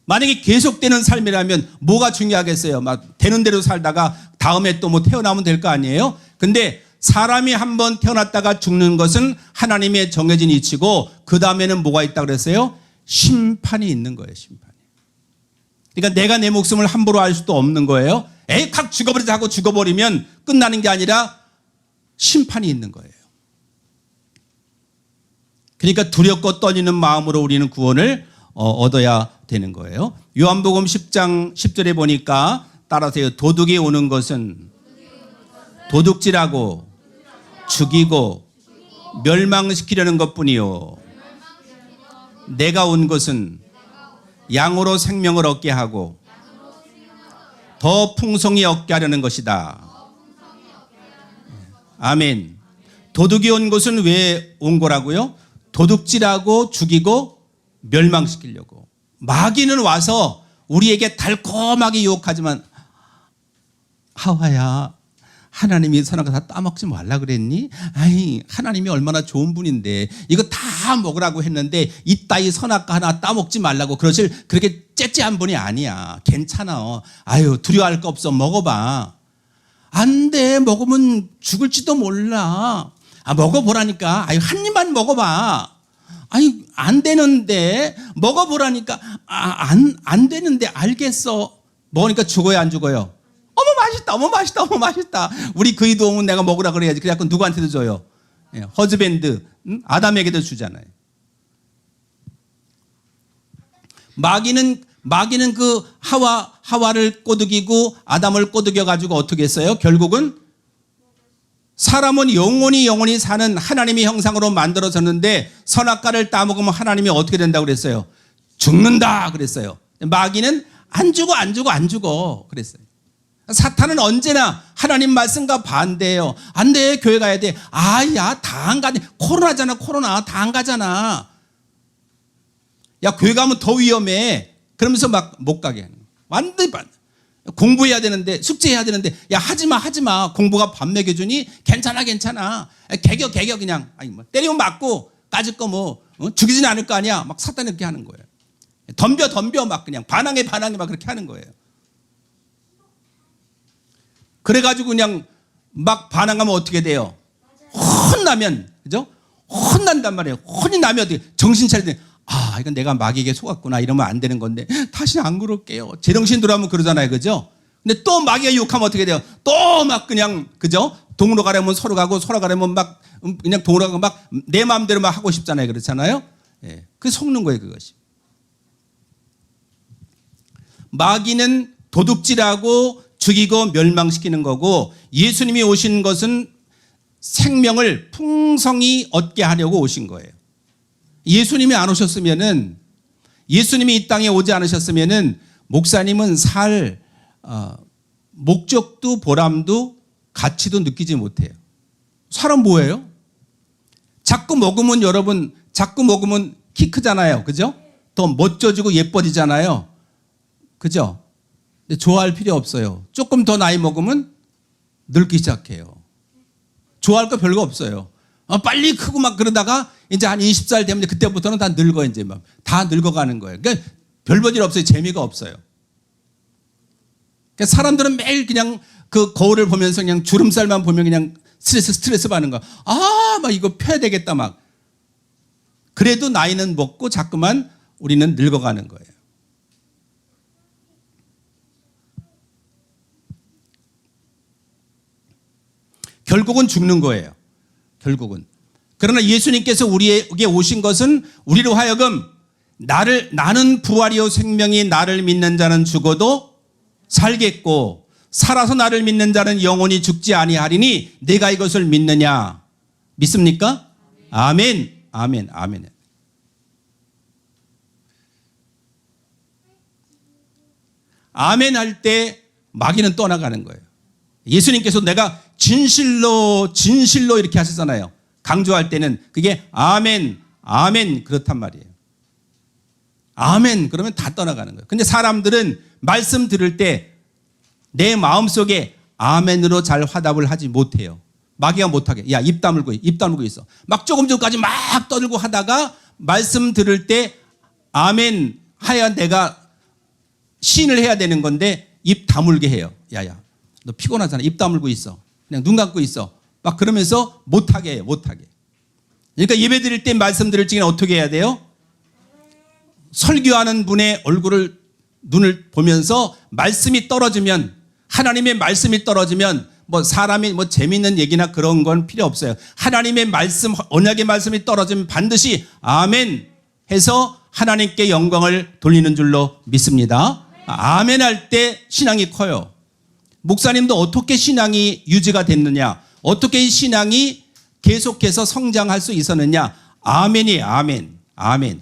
Speaker 1: 만약에 계속되는 삶이라면 뭐가 중요하겠어요? 막 되는 대로 살다가 다음에 또 뭐 태어나면 될 거 아니에요? 근데 사람이 한 번 태어났다가 죽는 것은 하나님의 정해진 이치고 그 다음에는 뭐가 있다 그랬어요? 심판이 있는 거예요. 심판이. 그러니까 내가 내 목숨을 함부로 할 수도 없는 거예요. 에이, 확 죽어버리자 하고 죽어버리면 끝나는 게 아니라 심판이 있는 거예요. 그러니까 두렵고 떨리는 마음으로 우리는 구원을 얻어야 되는 거예요. 요한복음 10장 10절에 보니까 따라서요. 도둑이 오는 것은 도둑질하고 죽이고 멸망시키려는 것뿐이요. 내가 온 것은 양으로 생명을 얻게 하고 더 풍성히 얻게 하려는 것이다. 아멘. 도둑이 온 것은 왜 온 거라고요? 도둑질하고 죽이고 멸망시키려고. 마귀는 와서 우리에게 달콤하게 유혹하지만 하와야 하나님이 선악과 다 따먹지 말라 그랬니? 아이, 하나님이 얼마나 좋은 분인데 이거 다 먹으라고 했는데 이따위 선악과 하나 따먹지 말라고 그렇게 째째한 분이 아니야. 괜찮아. 아유, 두려워할 거 없어. 먹어봐. 안 돼. 먹으면 죽을지도 몰라. 먹어보라니까. 아유, 한 입만 먹어봐. 아니, 안 되는데. 먹어보라니까. 안 되는데. 알겠어. 먹으니까 죽어요, 안 죽어요? 어머, 맛있다. 어머, 맛있다. 어머, 맛있다. 우리 그이도 오면 내가 먹으라 그래야지. 그래갖고 누구한테도 줘요? 허즈밴드, 아담에게도 주잖아요. 마귀는 그 하와를 꼬드기고 아담을 꼬드겨가지고 어떻게 했어요? 결국은 사람은 영원히 사는 하나님의 형상으로 만들어졌는데 선악과를 따먹으면 하나님이 어떻게 된다고 그랬어요? 죽는다 그랬어요. 마귀는 안 죽어 그랬어요. 사탄은 언제나 하나님 말씀과 반대예요. 안 돼, 교회 가야 돼. 야, 다 안 가네. 코로나잖아, 코로나. 다 안 가잖아. 야, 교회 가면 더 위험해. 그러면서 막 못 가게 하는 거예요. 완전히 공부해야 되는데, 숙제해야 되는데, 야, 하지 마. 공부가 밥 먹여주니? 괜찮아. 개겨, 그냥. 아니, 뭐, 때리면 맞고, 까짓 거 뭐, 죽이진 않을 거 아니야. 막 사탄이 그렇게 하는 거예요. 덤벼, 막 그냥. 반항해, 막 그렇게 하는 거예요. 그래가지고 그냥 막 반항하면 어떻게 돼요? 혼나면, 그죠? 혼난단 말이에요. 혼이 나면 어떻게, 정신 차릴 때, 이건 내가 마귀에게 속았구나. 이러면 안 되는 건데, 다시 안 그럴게요. 제정신 돌아오면 그러잖아요. 그죠? 근데 또 마귀가 유혹하면 어떻게 돼요? 또 막 그냥, 그죠? 동으로 가려면 서로 가려면 막, 그냥 동으로 가고 막 내 마음대로 막 하고 싶잖아요. 그렇잖아요? 예. 그 속는 거예요, 그것이. 마귀는 도둑질하고 죽이고 멸망시키는 거고, 예수님이 오신 것은 생명을 풍성히 얻게 하려고 오신 거예요. 예수님이 안 오셨으면은, 예수님이 이 땅에 오지 않으셨으면은 목사님은 살 목적도 보람도 가치도 느끼지 못해요. 사람 뭐예요? 자꾸 먹으면 여러분, 키 크잖아요. 그죠? 더 멋져지고 예뻐지잖아요. 그죠? 근데 좋아할 필요 없어요. 조금 더 나이 먹으면 늙기 시작해요. 좋아할 거 별거 없어요. 빨리 크고 막 그러다가 이제 한 20살 되면 그때부터는 다 늙어, 이제 막. 다 늙어가는 거예요. 그러니까 별 볼 일 없어요. 재미가 없어요. 그러니까 사람들은 매일 그냥 그 거울을 보면서 그냥 주름살만 보면 그냥 스트레스 받는 거. 막 이거 펴야 되겠다 막. 그래도 나이는 먹고 자꾸만 우리는 늙어가는 거예요. 결국은 죽는 거예요. 결국은. 그러나 예수님께서 우리에게 오신 것은 우리로 하여금 나는 부활이요 생명이 나를 믿는 자는 죽어도 살겠고 살아서 나를 믿는 자는 영원히 죽지 아니하리니 내가 이것을 믿느냐? 믿습니까? 아멘. 아멘 할 때 마귀는 떠나가는 거예요. 예수님께서 내가 진실로 이렇게 하셨잖아요. 강조할 때는 그게 아멘 그렇단 말이에요. 아멘 그러면 다 떠나가는 거예요. 근데 사람들은 말씀 들을 때 내 마음속에 아멘으로 잘 화답을 하지 못해요. 마귀가 못하게. 야, 입 다물고 있어. 막 조금 전까지 막 떠들고 하다가 말씀 들을 때 아멘 하야 내가 시인을 해야 되는 건데 입 다물게 해요. 야야, 너 피곤하잖아. 입 다물고 있어. 그냥 눈 감고 있어. 막 그러면서 못하게 해요. 그러니까 예배 드릴 때 말씀 들을 적에는 어떻게 해야 돼요? 설교하는 분의 눈을 보면서 말씀이 떨어지면, 하나님의 말씀이 떨어지면 뭐 사람이 뭐 재밌는 얘기나 그런 건 필요 없어요. 하나님의 말씀, 언약의 말씀이 떨어지면 반드시 아멘 해서 하나님께 영광을 돌리는 줄로 믿습니다. 아멘 할 때 신앙이 커요. 목사님도 어떻게 신앙이 유지가 됐느냐, 어떻게 이 신앙이 계속해서 성장할 수 있었느냐. 아멘이 아멘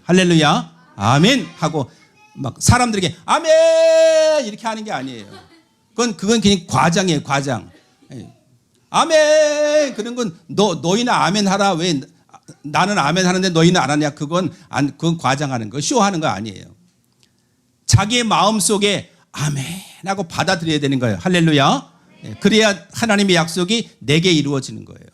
Speaker 1: 할렐루야 아멘 하고 막 사람들에게 아멘 이렇게 하는 게 아니에요. 그건 그냥 과장이에요. 과장. 아멘 그런 건 너희는 아멘 하라. 왜 나는 아멘 하는데 너희는 안 하냐. 그건 과장하는 거, 쇼하는 거 아니에요. 자기의 마음속에 아멘 하고 받아들여야 되는 거예요. 할렐루야 그래야 하나님의 약속이 내게 이루어지는 거예요.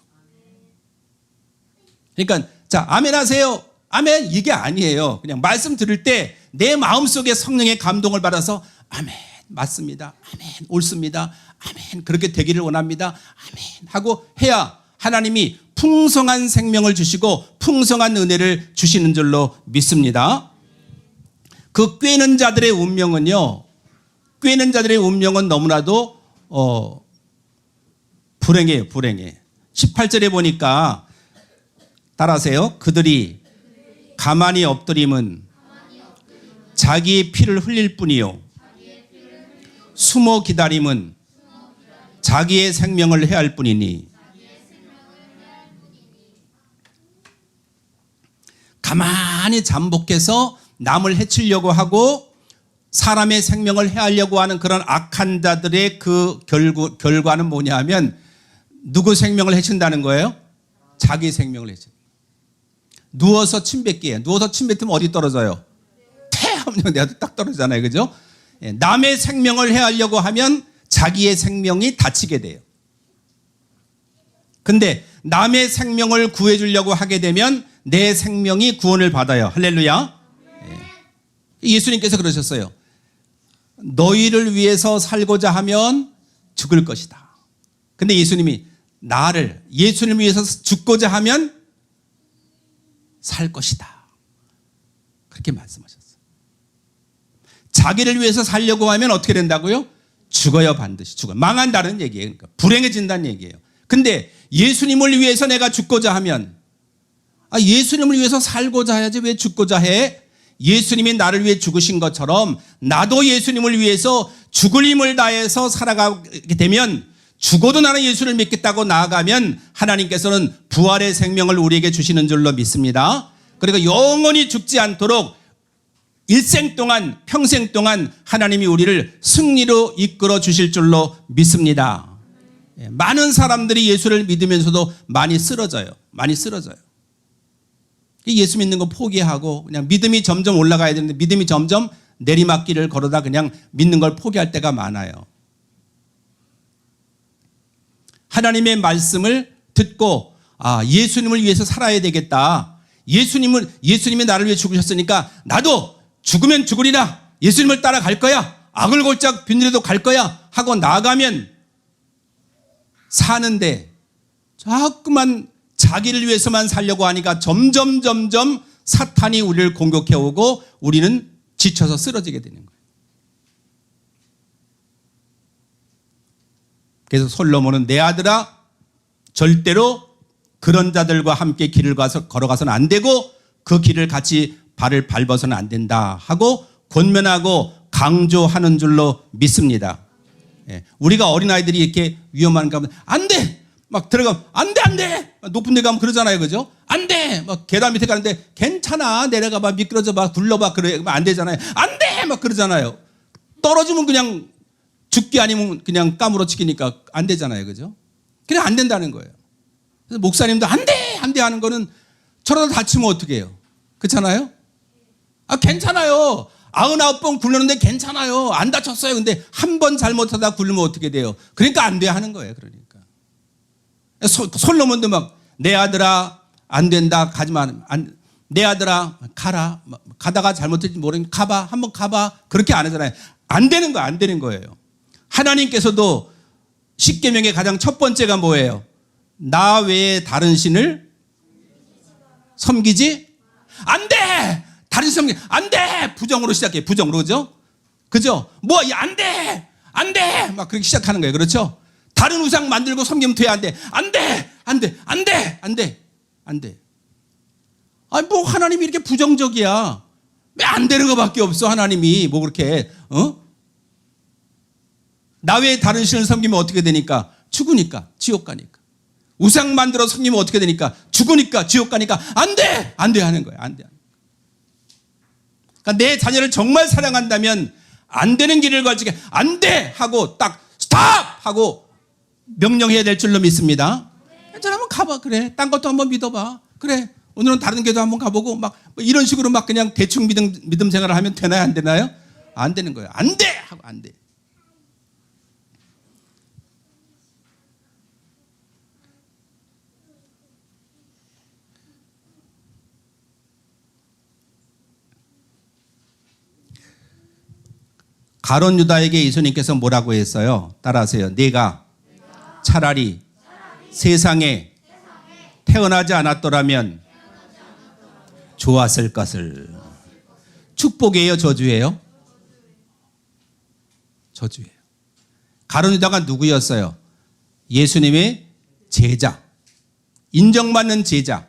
Speaker 1: 그러니까 자, 아멘 하세요. 아멘 이게 아니에요. 그냥 말씀 들을 때 내 마음속에 성령의 감동을 받아서 아멘 맞습니다. 아멘 옳습니다. 아멘 그렇게 되기를 원합니다. 아멘 하고 해야 하나님이 풍성한 생명을 주시고 풍성한 은혜를 주시는 줄로 믿습니다. 그 꿰는 자들의 운명은요. 꿰는 자들의 운명은 너무나도 불행해요. 불행해. 18절에 보니까 따라하세요. 그들이 가만히 엎드림은 자기의 피를 흘릴 뿐이요. 숨어 기다림은 자기의 생명을 해할 뿐이니. 가만히 잠복해서 남을 해치려고 하고 사람의 생명을 해하려고 하는 그런 악한 자들의 그 결과는 뭐냐 하면 누구 생명을 해친다는 거예요? 자기 생명을 해친. 누워서 침 뱉기에 누워서 침 뱉으면 어디 떨어져요? 태 하면 내가 딱 떨어지잖아요. 그죠? 남의 생명을 해하려고 하면 자기의 생명이 다치게 돼요. 근데 남의 생명을 구해주려고 하게 되면 내 생명이 구원을 받아요. 할렐루야. 예수님께서 그러셨어요. 너희를 위해서 살고자 하면 죽을 것이다. 근데 예수님이 예수님을 위해서 죽고자 하면 살 것이다. 그렇게 말씀하셨어요. 자기를 위해서 살려고 하면 어떻게 된다고요? 죽어요. 반드시 죽어요. 망한다는 얘기예요. 그러니까 불행해진다는 얘기예요. 근데 예수님을 위해서 내가 죽고자 하면 예수님을 위해서 살고자 해야지 왜 죽고자 해? 예수님이 나를 위해 죽으신 것처럼 나도 예수님을 위해서 죽을 힘을 다해서 살아가게 되면 죽어도 나는 예수를 믿겠다고 나아가면 하나님께서는 부활의 생명을 우리에게 주시는 줄로 믿습니다. 그리고 영원히 죽지 않도록 일생 동안 평생 동안 하나님이 우리를 승리로 이끌어 주실 줄로 믿습니다. 많은 사람들이 예수를 믿으면서도 많이 쓰러져요. 많이 쓰러져요. 예수 믿는 거 포기하고 그냥 믿음이 점점 올라가야 되는데 믿음이 점점 내리막길을 걸어다 그냥 믿는 걸 포기할 때가 많아요. 하나님의 말씀을 듣고 예수님을 위해서 살아야 되겠다. 예수님이 나를 위해 죽으셨으니까 나도 죽으면 죽으리라. 예수님을 따라갈 거야. 악을 골짝 빈들에도 갈 거야 하고 나가면 사는데 자꾸만 자기를 위해서만 살려고 하니까 점점 사탄이 우리를 공격해 오고 우리는 지쳐서 쓰러지게 되는 거예요. 그래서 솔로몬은 내 아들아 절대로 그런 자들과 함께 길을 걸어가서는 안 되고 그 길을 같이 발을 밟아서는 안 된다 하고 권면하고 강조하는 줄로 믿습니다. 우리가 어린아이들이 이렇게 위험한 가면 안 돼! 막 들어가면 안 돼! 높은 데 가면 그러잖아요. 그죠? 안 돼! 막 계단 밑에 가는데 괜찮아. 내려가봐. 미끄러져봐. 굴러봐. 그래. 안 되잖아요. 안 돼! 막 그러잖아요. 떨어지면 그냥 죽기 아니면 그냥 까무러치기니까 안 되잖아요. 그죠? 그냥 안 된다는 거예요. 그래서 목사님도 안 돼! 안 돼! 하는 거는 저러다 다치면 어떻게 해요? 그렇잖아요? 괜찮아요. 99번 굴렀는데 괜찮아요. 안 다쳤어요. 근데 한 번 잘못하다 굴르면 어떻게 돼요? 그러니까 안 돼 하는 거예요. 그러니까. 솔로몬도 막 내 아들아 안 된다. 가지마. 내 아들아 가라. 가다가 잘못했지 모르니까 가봐. 한번 가봐. 그렇게 안 하잖아요. 안 되는 거 안 되는 거예요. 하나님께서도 십계명의 가장 첫 번째가 뭐예요? 나 외에 다른 신을 섬기지 안 돼. 다른 섬기 안 돼. 부정으로 시작해. 부정으로. 그죠? 뭐 안 돼. 안 돼. 막 그렇게 시작하는 거예요. 그렇죠? 다른 우상 만들고 섬기면 돼. 안 돼. 안 돼. 안 돼. 안 돼. 안 돼. 안 돼. 뭐 하나님이 이렇게 부정적이야. 왜 안 되는 것밖에 없어. 하나님이 뭐 그렇게 나 외에 다른 신을 섬기면 어떻게 되니까? 죽으니까. 지옥 가니까. 우상 만들어 섬기면 어떻게 되니까? 죽으니까. 지옥 가니까. 안 돼. 안 돼 하는 거예요. 안 돼. 그러니까 내 자녀를 정말 사랑한다면 안 되는 길을 걸치게 안 돼 하고 딱 스탑 하고 명령해야 될 줄로 믿습니다. 괜찮아 한번 가봐. 그래. 딴 것도 한번 믿어봐. 그래. 오늘은 다른 교도 한번 가보고 막 이런 식으로 막 그냥 대충 믿음 생활을 하면 되나요? 안 되나요? 안 되는 거예요. 안 돼 하고 안 돼. 가룟 유다에게 예수님께서 뭐라고 했어요? 따라하세요. 내가 차라리 세상에 태어나지 않았더라면 좋았을 것을. 축복이에요, 저주예요? 저주예요. 가룟 유다가 누구였어요? 예수님의 제자, 인정받는 제자.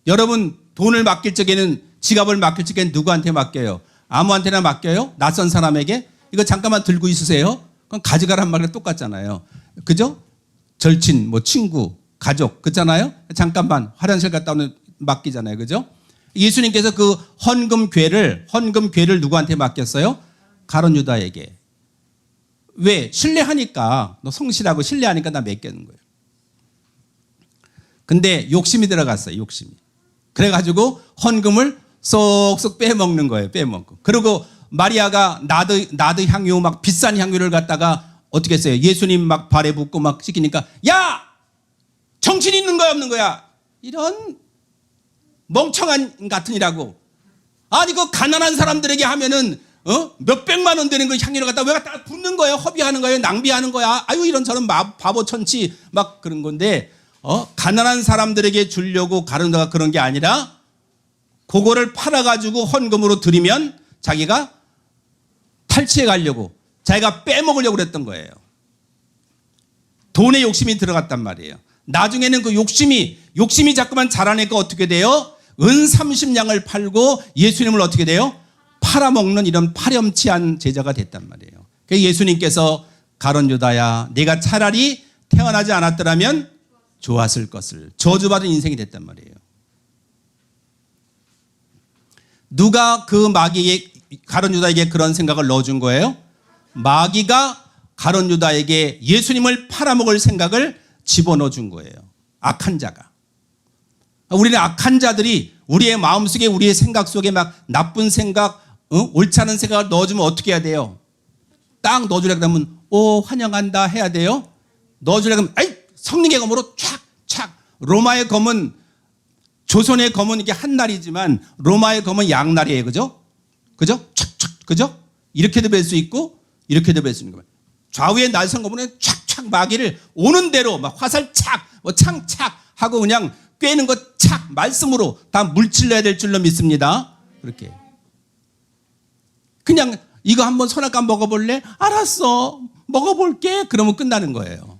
Speaker 1: 여러분 돈을 맡길 적에는, 지갑을 맡길 적에는 누구한테 맡겨요? 아무한테나 맡겨요? 낯선 사람에게? 이거 잠깐만 들고 있으세요? 그럼 가져가란 말이랑 똑같잖아요. 그죠? 절친, 뭐 친구, 가족, 그렇잖아요? 잠깐만 화장실 갔다 오는 맡기잖아요. 그죠? 예수님께서 그 헌금괴를 누구한테 맡겼어요? 가룟 유다에게. 왜? 신뢰하니까. 너 성실하고 신뢰하니까 나 맡기는 거예요. 근데 욕심이 들어갔어요. 욕심이. 그래가지고 헌금을 쏙쏙 빼먹는 거예요. 빼먹고. 그리고 마리아가 나드 향유, 막 비싼 향유를 갖다가 어떻게 했어요? 예수님 막 발에 붓고 막 씻기니까, 야! 정신 있는 거야 없는 거야? 이런 멍청한 같으니라고. 아니 그 가난한 사람들에게 하면은 몇백만 원 되는 그 향유를 갖다 왜 갖다 붓는 거예요? 허비하는 거예요? 낭비하는 거야? 아유 이런 저런 바보 천치 막 그런 건데, 가난한 사람들에게 주려고 가룟 유다가 그런 게 아니라 그거를 팔아가지고 헌금으로 드리면 자기가 탈취해 가려고, 자기가 빼먹으려고 그랬던 거예요. 돈에 욕심이 들어갔단 말이에요. 나중에는 그 욕심이 자꾸만 자라니까 어떻게 돼요? 은 30냥을 팔고 예수님을 어떻게 돼요? 팔아먹는 이런 파렴치한 제자가 됐단 말이에요. 그래서 예수님께서 가룟 유다야, 내가 차라리 태어나지 않았더라면 좋았을 것을. 저주받은 인생이 됐단 말이에요. 누가 그 마귀에, 가룟 유다에게 그런 생각을 넣어준 거예요? 마귀가 가룟 유다에게 예수님을 팔아먹을 생각을 집어넣어 준 거예요. 악한 자가. 우리는 악한 자들이 우리의 마음속에, 우리의 생각 속에 막 나쁜 생각, 옳지 않은 생각을 넣어주면 어떻게 해야 돼요? 딱 넣어주려고 하면 환영한다 해야 돼요. 넣어주려고 하면 아이 성령의 검으로 촥촥. 로마의 검은, 조선의 검은 이게 한 날이지만 로마의 검은 양날이에요. 그죠? 그죠? 촥촥. 그죠? 이렇게도 뵐 수 있고 이렇게도 뵐 수 있는 거예요. 좌우의 날선 검은 촥촥 마귀를 오는 대로 막 화살 착, 뭐 창착 하고 그냥 꿰는 거 착, 말씀으로 다 물질러야 될 줄로 믿습니다. 그렇게. 그냥 이거 한번 선악과 먹어볼래? 알았어. 먹어볼게. 그러면 끝나는 거예요.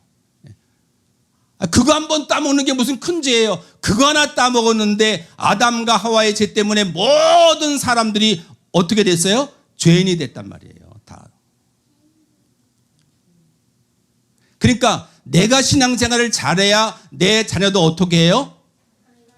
Speaker 1: 그거 한번 따먹는 게 무슨 큰 죄예요. 그거 하나 따먹었는데 아담과 하와의 죄 때문에 모든 사람들이 어떻게 됐어요? 죄인이 됐단 말이에요. 다. 그러니까 내가 신앙생활을 잘해야 내 자녀도 어떻게 해요?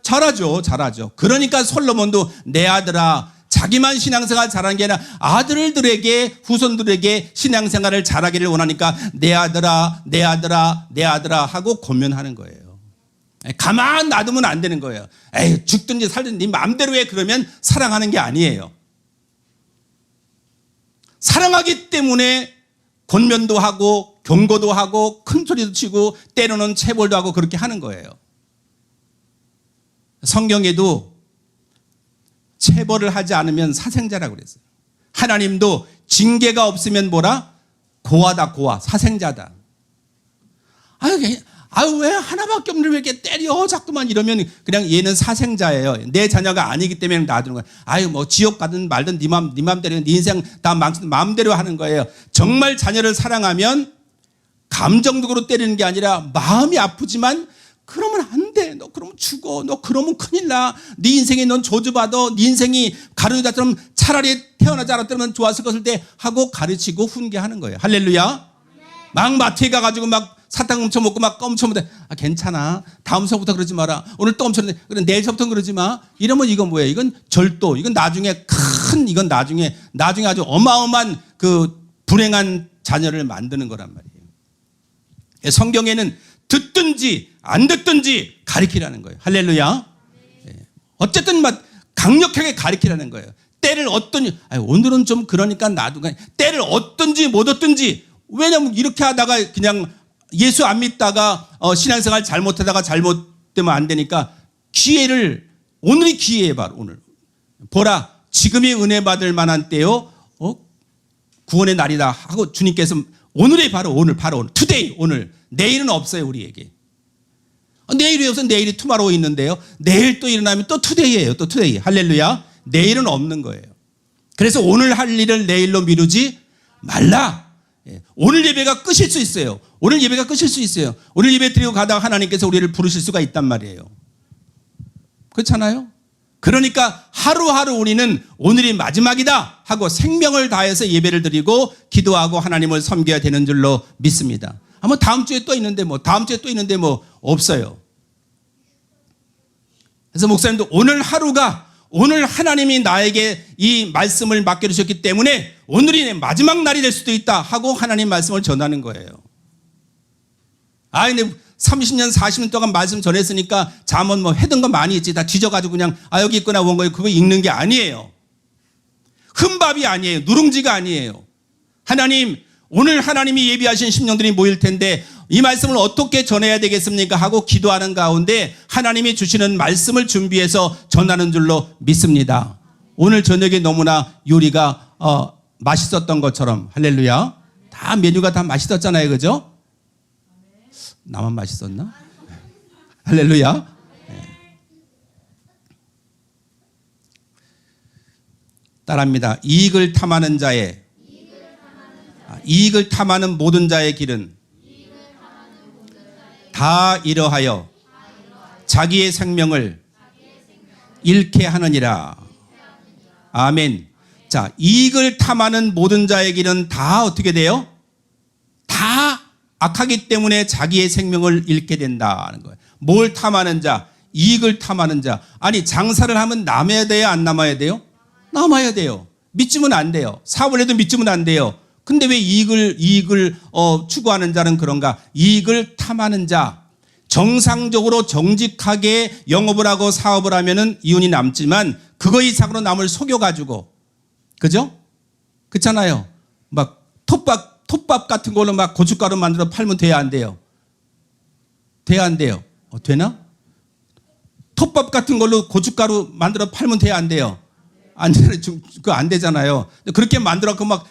Speaker 1: 잘하죠. 잘하죠. 그러니까 솔로몬도 내 아들아, 자기만 신앙생활 잘하는 게 아니라 아들들에게, 후손들에게 신앙생활을 잘하기를 원하니까 내 아들아, 내 아들아, 내 아들아 하고 권면하는 거예요. 가만 놔두면 안 되는 거예요. 에이, 죽든지 살든지 네 마음대로 해. 그러면 사랑하는 게 아니에요. 사랑하기 때문에 권면도 하고 경고도 하고 큰 소리도 치고 때로는 체벌도 하고 그렇게 하는 거예요. 성경에도 체벌을 하지 않으면 사생자라고 그랬어요. 하나님도 징계가 없으면 뭐라? 고아다, 고아, 사생자다. 아유 왜 하나밖에 없는데 왜 이렇게 때려 자꾸만 이러면 그냥 얘는 사생자예요. 내 자녀가 아니기 때문에 놔두는 거예요. 아유 뭐 지옥 가든 말든 네 맘대로, 네 인생 다 마음대로 하는 거예요. 정말 자녀를 사랑하면 감정적으로 때리는 게 아니라 마음이 아프지만 그러면 안 돼. 너 그러면 죽어. 너 그러면 큰일 나. 네 인생에 넌 저주받아. 네 인생이 가룟 유다처럼 차라리 태어나지 않았다면 좋았을 것을 때 하고 가르치고 훈계하는 거예요. 할렐루야. 막 마트에 가가지고 막 사탕 훔쳐먹고 막 껌쳐먹는데 괜찮아. 다음 서부터 그러지 마라. 오늘 또 훔쳤는데 그래 내일서부터 그러지 마. 이러면 이건 뭐예요? 이건 절도. 이건 나중에 이건 나중에 아주 어마어마한 그 불행한 자녀를 만드는 거란 말이에요. 성경에는 듣든지 안 듣든지 가르치라는 거예요. 할렐루야. 어쨌든 막 강력하게 가르치라는 거예요. 때를 얻든지, 오늘은 좀 그러니까 놔두고, 때를 얻든지 못 얻든지. 왜냐면 이렇게 하다가 그냥 예수 안 믿다가 신앙생활 잘못하다가 잘못되면 안 되니까 기회를, 오늘이 기회에 바로 오늘. 보라, 지금이 은혜 받을 만한 때요. 구원의 날이다 하고 주님께서 오늘이 바로 오늘, 투데이, 오늘. 내일은 없어요, 우리에게. 내일이 없어 내일이 투마로우 있는데요. 내일 또 일어나면 또 투데이예요, 또 투데이. 할렐루야. 내일은 없는 거예요. 그래서 오늘 할 일을 내일로 미루지 말라. 오늘 예배가 끝일 수 있어요. 오늘 예배가 끝일 수 있어요. 오늘 예배 드리고 가다가 하나님께서 우리를 부르실 수가 있단 말이에요. 그렇잖아요? 그러니까 하루하루 우리는 오늘이 마지막이다 하고 생명을 다해서 예배를 드리고 기도하고 하나님을 섬겨야 되는 줄로 믿습니다. 뭐 다음 주에 또 있는데 다음 주에 또 있는데 없어요. 그래서 목사님도 오늘 하루가 오늘 하나님이 나에게 이 말씀을 맡겨주셨기 때문에 오늘이 내 마지막 날이 될 수도 있다 하고 하나님 말씀을 전하는 거예요. 근데 30년 40년 동안 말씀 전했으니까 잠언 해둔 거 많이 있지. 다 뒤져가지고 그냥 여기 있거나 원고에 그거 읽는 게 아니에요. 흠밥이 아니에요. 누룽지가 아니에요. 하나님, 오늘 하나님이 예비하신 심령들이 모일 텐데 이 말씀을 어떻게 전해야 되겠습니까 하고 기도하는 가운데 하나님이 주시는 말씀을 준비해서 전하는 줄로 믿습니다. 오늘 저녁에 너무나 요리가 맛있었던 것처럼, 할렐루야, 다 메뉴가 다 맛있었잖아요, 그죠? 나만 맛있었나? 할렐루야. 따라합니다. 이익을 탐하는 모든 자의 길은 다 이러하여 자기의 생명을 잃게 하느니라. 아멘. 자, 이익을 탐하는 모든 자의 길은 다 어떻게 돼요? 다 악하기 때문에 자기의 생명을 잃게 된다는 거예요. 뭘 탐하는 자? 이익을 탐하는 자. 아니, 장사를 하면 남아야 돼요, 안 남아야 돼요? 남아야 돼요. 믿으면 안 돼요. 사업을 해도 믿으면 안 돼요. 근데 왜 이익을 추구하는 자는 그런가? 이익을 탐하는 자. 정상적으로 정직하게 영업을 하고 사업을 하면은 이윤이 남지만 그거 이상으로 남을 속여가지고, 그죠? 그렇잖아요. 막 톱밥 같은 걸로 막 고춧가루 만들어 팔면 돼야 안 돼요? 돼야 안 돼요? 되나? 톱밥 같은 걸로 고춧가루 만들어 팔면 돼야 안 돼요? 안 되잖아요. 그렇게 만들어서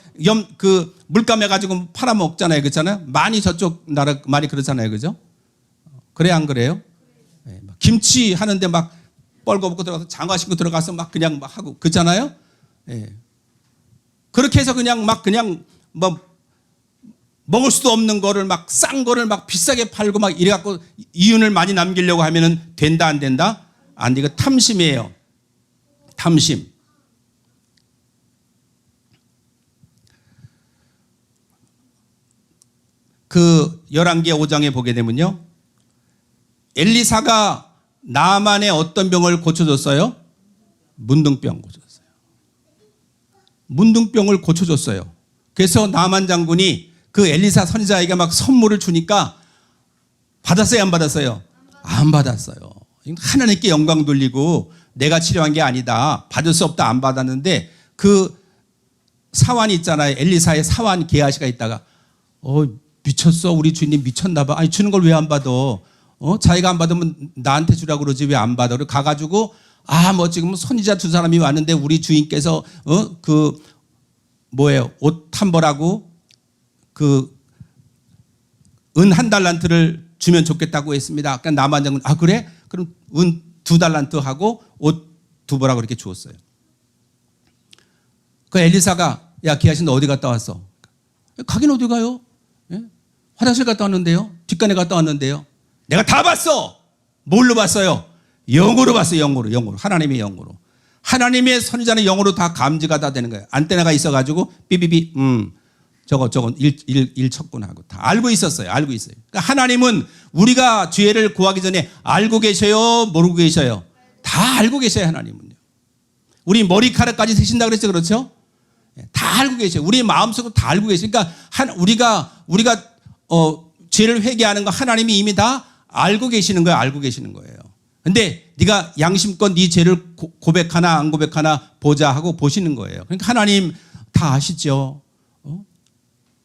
Speaker 1: 그 물감 해가지고 팔아먹잖아요. 그렇잖아요. 많이 저쪽 나라 많이 그렇잖아요. 그죠? 그래, 안 그래요? 네, 김치 하는데 막 뻘거벗고 들어가서 장화 신고 들어가서 막 그냥 막 하고 그렇잖아요. 네. 그렇게 해서 그냥 먹을 수도 없는 거를 막 싼 거를 막 비싸게 팔고 막 이래갖고 이윤을 많이 남기려고 하면은 된다, 안 된다? 안 돼. 이거 탐심이에요. 탐심. 그 열왕기 5장에 보게 되면요, 엘리사가 나만의 어떤 병을 고쳐줬어요? 문둥병 고쳐줬어요. 문둥병을 고쳐줬어요. 그래서 나만 장군이 그 엘리사 선지자에게 막 선물을 주니까 받았어요, 안 받았어요? 안 받았어요. 하나님께 영광 돌리고 내가 치료한 게 아니다, 받을 수 없다, 안 받았는데 그 사환이 있잖아요. 엘리사의 사환 게하시가 있다가 미쳤어, 우리 주인님 미쳤나 봐. 아니, 주는 걸 왜 안 받아? 자기가 안 받으면 나한테 주라고 그러지 왜 안 받아? 가가지고 지금 선지자 두 사람이 왔는데 우리 주인께서 옷 한 벌하고 은 1달란트를 주면 좋겠다고 했습니다. 그러니까 나만 장군 그래? 그럼 은 2달란트 하고 옷 2벌하고 이렇게 주었어요. 그 엘리사가 야, 게하시 너 어디 갔다 왔어? 가긴 어디 가요? 예? 화장실 갔다 왔는데요. 뒷간에 갔다 왔는데요. 내가 다 봤어. 뭘로 봤어요? 영으로 봤어요. 영으로. 하나님의 영으로. 하나님의 선지자는 영으로 다 감지가 다 되는 거예요. 안테나가 있어가지고 삐삐삐 저건 일 척군하고 다 알고 있었어요. 알고 있어요. 그러니까 하나님은 우리가 죄를 구하기 전에 알고 계셔요? 모르고 계셔요? 다 알고 계셔요. 하나님은요. 우리 머리카락까지 세신다 그랬죠. 그렇죠? 다 알고 계셔요. 우리 마음속으로 다 알고 계셔요. 그러니까 우리가 죄를 회개하는 거 하나님이 이미 다 알고 계시는 거예요. 알고 계시는 거예요. 근데 네가 양심껏 네 죄를 고백하나 안 고백하나 보자 하고 보시는 거예요. 그러니까 하나님 다 아시죠.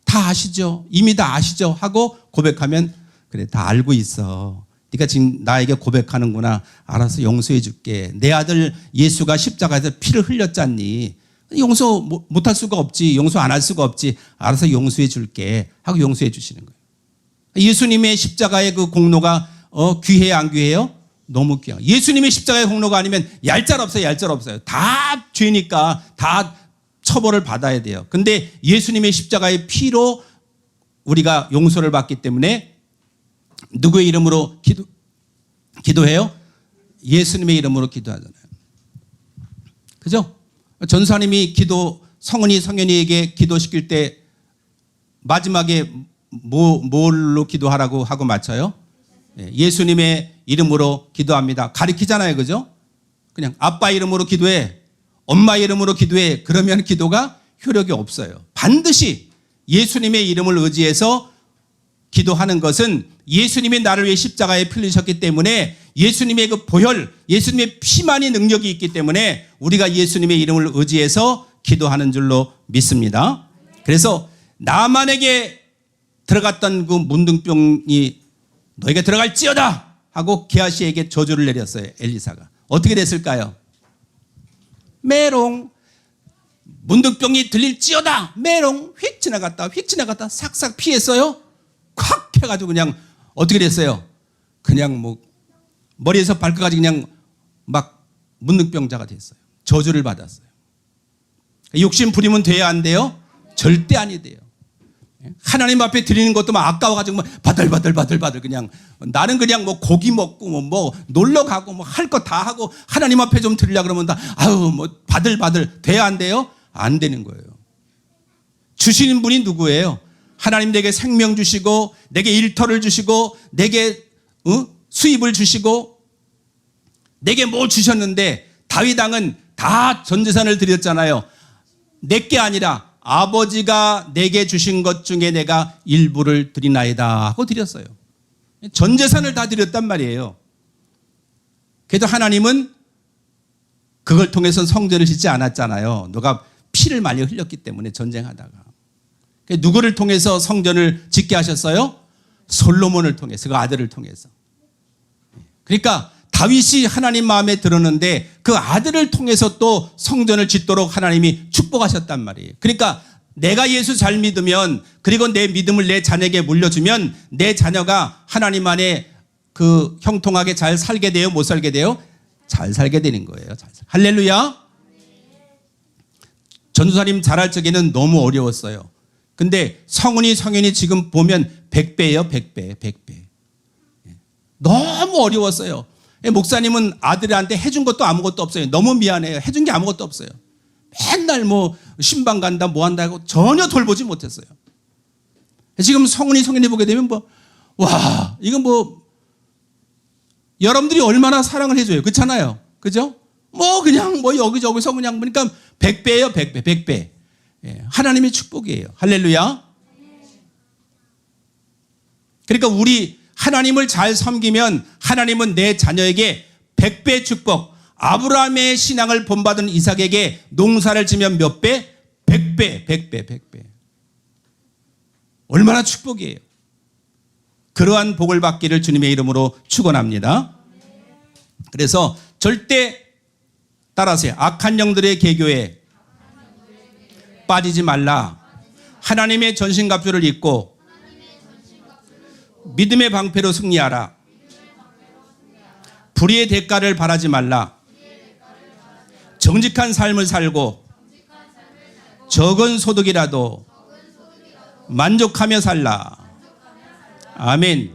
Speaker 1: 다 아시죠. 이미 다 아시죠 하고 고백하면 그래, 다 알고 있어. 네가 지금 나에게 고백하는구나. 알아서 용서해 줄게. 내 아들 예수가 십자가에서 피를 흘렸잖니. 용서 못할 수가 없지. 용서 안 할 수가 없지. 알아서 용서해 줄게 하고 용서해 주시는 거예요. 예수님의 십자가의 그 공로가 귀해요, 안 귀해요? 너무 귀해요. 예수님의 십자가의 공로가 아니면 얄짤없어요. 다 죄니까 다 처벌을 받아야 돼요. 근데 예수님의 십자가의 피로 우리가 용서를 받기 때문에 누구의 이름으로 기도해요? 예수님의 이름으로 기도하잖아요. 그죠? 전사님이 성은이 성현이에게 기도시킬 때 마지막에 뭘로 기도하라고 하고 마쳐요? 예수님의 이름으로 기도합니다. 가리키잖아요. 그죠? 그냥 아빠 이름으로 기도해. 엄마 이름으로 기도해. 그러면 기도가 효력이 없어요. 반드시 예수님의 이름을 의지해서 기도하는 것은 예수님이 나를 위해 십자가에 풀리셨기 때문에 예수님의 그 보혈, 예수님의 피만이 능력이 있기 때문에 우리가 예수님의 이름을 의지해서 기도하는 줄로 믿습니다. 그래서 나만에게 들어갔던 그 문둥병이 너에게 들어갈지어다 하고 게하시에게 저주를 내렸어요. 엘리사가. 어떻게 됐을까요? 메롱. 문둥병이 들릴지어다. 메롱. 휙 지나갔다 싹싹 피했어요. 콱 해가지고 그냥 어떻게 됐어요? 그냥 뭐 머리에서 발끝까지 그냥 막 문둥병자가 됐어요. 저주를 받았어요. 욕심 부리면 돼야 안 돼요? 절대 아니 돼요. 하나님 앞에 드리는 것도 막 아까워가지고 막 바들바들 그냥 나는 그냥 뭐 고기 먹고 뭐 놀러 가고 뭐 할 거 다 하고 하나님 앞에 좀 드리려 그러면 다 아유 뭐 바들 돼야 안 돼요? 안 되는 거예요. 주시는 분이 누구예요? 하나님 내게 생명 주시고 내게 일터를 주시고 내게 수입을 주시고 내게 뭐 주셨는데 다윗 왕은 다 전 재산을 드렸잖아요. 내게 아니라 아버지가 내게 주신 것 중에 내가 일부를 드리나이다 하고 드렸어요. 전 재산을 다 드렸단 말이에요. 그래도 하나님은 그걸 통해서 성전을 짓지 않았잖아요. 너가 피를 많이 흘렸기 때문에 전쟁하다가. 누구를 통해서 성전을 짓게 하셨어요? 솔로몬을 통해서, 그 아들을 통해서. 그러니까 다윗이 하나님 마음에 들었는데 그 아들을 통해서 또 성전을 짓도록 하나님이 축복하셨단 말이에요. 그러니까 내가 예수 잘 믿으면, 그리고 내 믿음을 내 자녀에게 물려주면 내 자녀가 하나님 안에 그 형통하게 잘 살게 돼요? 못 살게 돼요? 잘 살게 되는 거예요. 할렐루야. 전도사님 잘할 적에는 너무 어려웠어요. 근데 성은이 성현이 지금 보면 100배예요. 100배. 너무 어려웠어요. 목사님은 아들한테 해준 것도 아무것도 없어요. 너무 미안해요. 해준 게 아무것도 없어요. 맨날 뭐 신방 간다 뭐 한다고 전혀 돌보지 못했어요. 지금 성은이 성현이 보게 되면 와 이건 여러분들이 얼마나 사랑을 해줘요. 그렇잖아요. 그죠? 그냥 여기저기서 그냥 보니까 100배예요. 100배. 하나님의 축복이에요. 할렐루야. 그러니까 우리 하나님을 잘 섬기면 하나님은 내 자녀에게 100배 축복, 아브라함의 신앙을 본받은 이삭에게 농사를 지면 몇 배? 100배. 얼마나 축복이에요. 그러한 복을 받기를 주님의 이름으로 축원합니다. 그래서 절대 따라하세요. 악한 영들의 계교에 빠지지 말라. 하나님의 전신갑주를 입고 믿음의 방패로 승리하라. 불의의 대가를 바라지 말라. 정직한 삶을 살고 적은 소득이라도 만족하며 살라. 아멘.